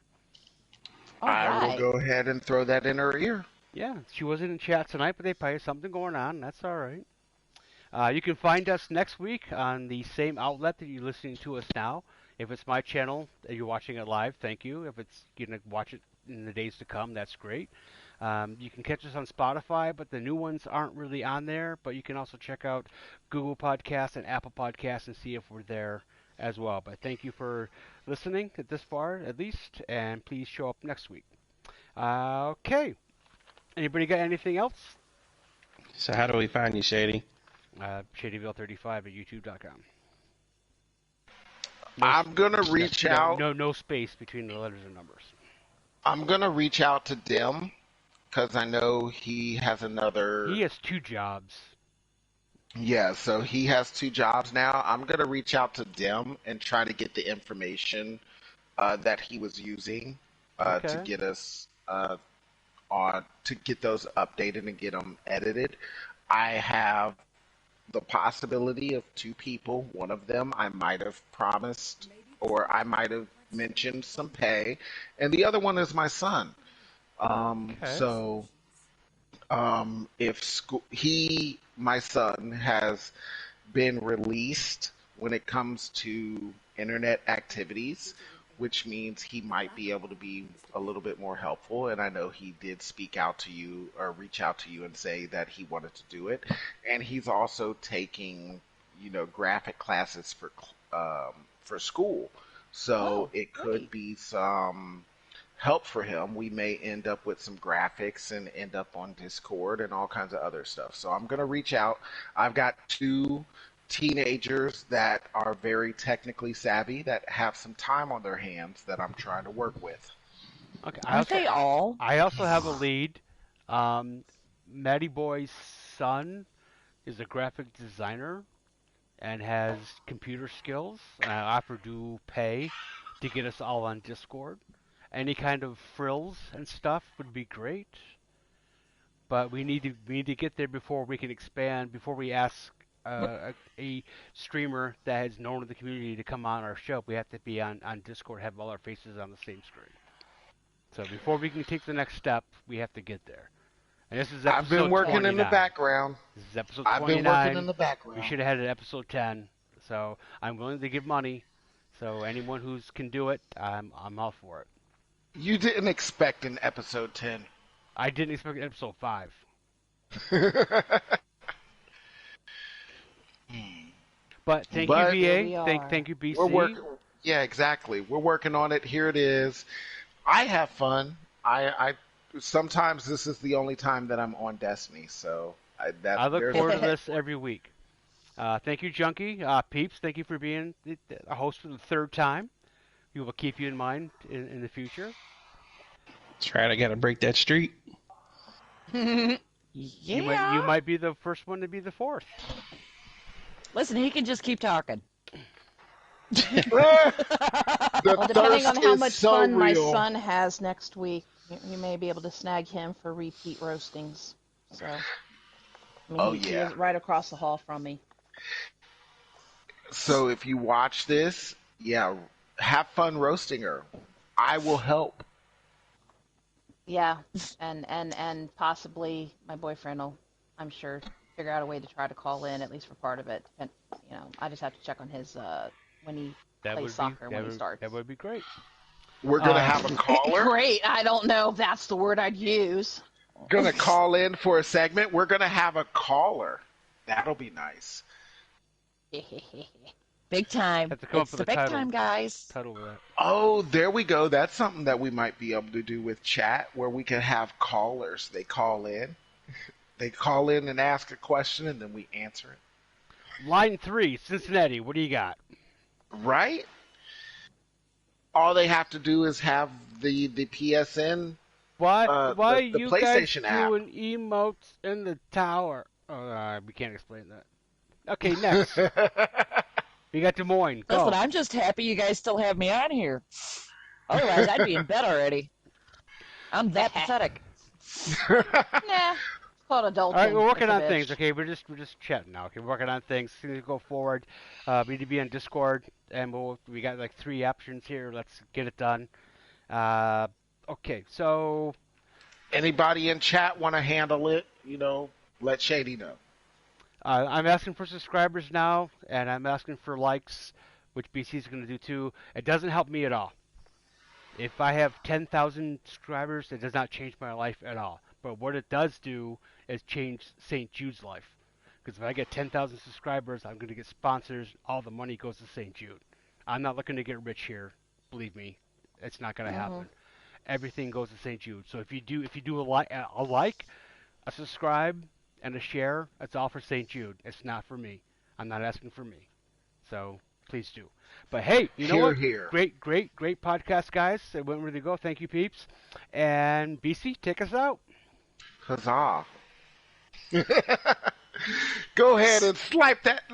All I right. will go ahead and throw that in her ear. Yeah, she wasn't in chat tonight, but they probably have something going on. That's all right. You can find us next week on the same outlet that you're listening to us now. If it's my channel and you're watching it live, thank you. If it's going to watch it in the days to come, that's great. You can catch us on Spotify, but the new ones aren't really on there. But you can also check out Google Podcasts and Apple Podcasts and see if we're there as well. But thank you for listening this far, at least, and please show up next week. Okay. Anybody got anything else? So how do we find you, Shady? ShadyVille35 at YouTube.com. I'm gonna reach out. No space between the letters and numbers. I'm gonna reach out to Dim because I know he has another. He has 2 jobs. Yeah, so he has 2 jobs now. I'm gonna reach out to Dim and try to get the information that he was using to Okay. get us to get those updated and get them edited. I have the possibility of two people. One of them I might have promised or I might have mentioned some pay, and the other one is my son. Okay. So if my son has been released when it comes to internet activities, which means he might be able to be a little bit more helpful. And I know he did speak out to you or reach out to you and say that he wanted to do it. And he's also taking, graphic classes for school. So Oh, it could great. be some help for him. We may end up with some graphics and end up on Discord and all kinds of other stuff. So I'm going to reach out. I've got two teenagers that are very technically savvy that have some time on their hands that I'm trying to work with. Okay. Aren't they all? I also have a lead. Um, Matty Boy's son is a graphic designer and has computer skills. I offer to pay to get us all on Discord. Any kind of frills and stuff would be great, but we need to get there before we can expand. Before we ask a streamer that is known to the community to come on our show, we have to be on Discord, have all our faces on the same screen. So before we can take the next step, we have to get there. And this is I've been episode working in the 29. background. This is episode I've been working in 29. the We background. should have had an episode 10. So I'm willing to give money. So anyone who can do it, I'm all for it. You didn't expect an episode 10. I didn't expect episode 5. But thank you, But Here VA. we Thank are. thank you, we're BC. working. Yeah, exactly. We're working on it. Here it is. I have fun. I sometimes this is the only time that I'm on Destiny, so that I look there's forward to this every week. Thank you, Junkie. Peeps, thank you for being a host for the third time. We will keep you in mind in the future. That's right. I got to break that streak. You Yeah. might be the first one to be the fourth. Listen, he can just keep talking. the Well, depending on thirst how is much so fun my real. son has next week, you may be able to snag him for repeat roastings. So, I mean, Oh he yeah. is right across the hall from me. So if you watch this, yeah, have fun roasting her. I will help. Yeah, and possibly my boyfriend will, I'm sure, figure out a way to try to call in at least for part of it. And I just have to check on his when he That plays would be soccer when he starts. that would be great. We're gonna have a Um, caller. Great. I don't know if that's the word I'd use. Gonna call in for a segment. We're gonna have a caller. That'll be nice. Big time. have to come up It's with the a big time, guys. title of that. Oh, there we go. That's something that we might be able to do with chat where we can have callers. They call in. They call in and ask a question and then we answer it. Line 3, Cincinnati. What do you got? Right? All they have to do is have the PSN, Why the you guys PlayStation app. doing emotes in the tower? Oh, we can't explain that. Okay, next. We got Des Moines. Go. Listen, I'm just happy you guys still have me on here. Otherwise, I'd be in bed already. I'm that pathetic. Nah, it's called All right, adulting. we're working It's a on bitch. things. Okay, we're just chatting now. Okay, we're working on things. Things go forward. We need to be on Discord, and we got like 3 options here. Let's get it done. Uh, okay, so Anybody in chat want to handle it? Let Shady know. I'm asking for subscribers now, and I'm asking for likes, which BC is going to do too. It doesn't help me at all. If I have 10,000 subscribers, it does not change my life at all. But what it does do is change St. Jude's life. Because if I get 10,000 subscribers, I'm going to get sponsors. All the money goes to St. Jude. I'm not looking to get rich here. Believe me, it's not going to Hmm. happen. Everything goes to St. Jude. So if you do a subscribe, and a share, it's all for St. Jude. It's not for me. I'm not asking for me. So please do. But hey, you know Here, what? here. Great podcast, guys. It went really go. Thank you, peeps. And BC, take us out. Huzzah. Go ahead and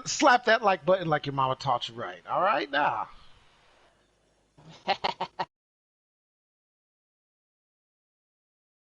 slap that like button like your mama taught you right. All right now.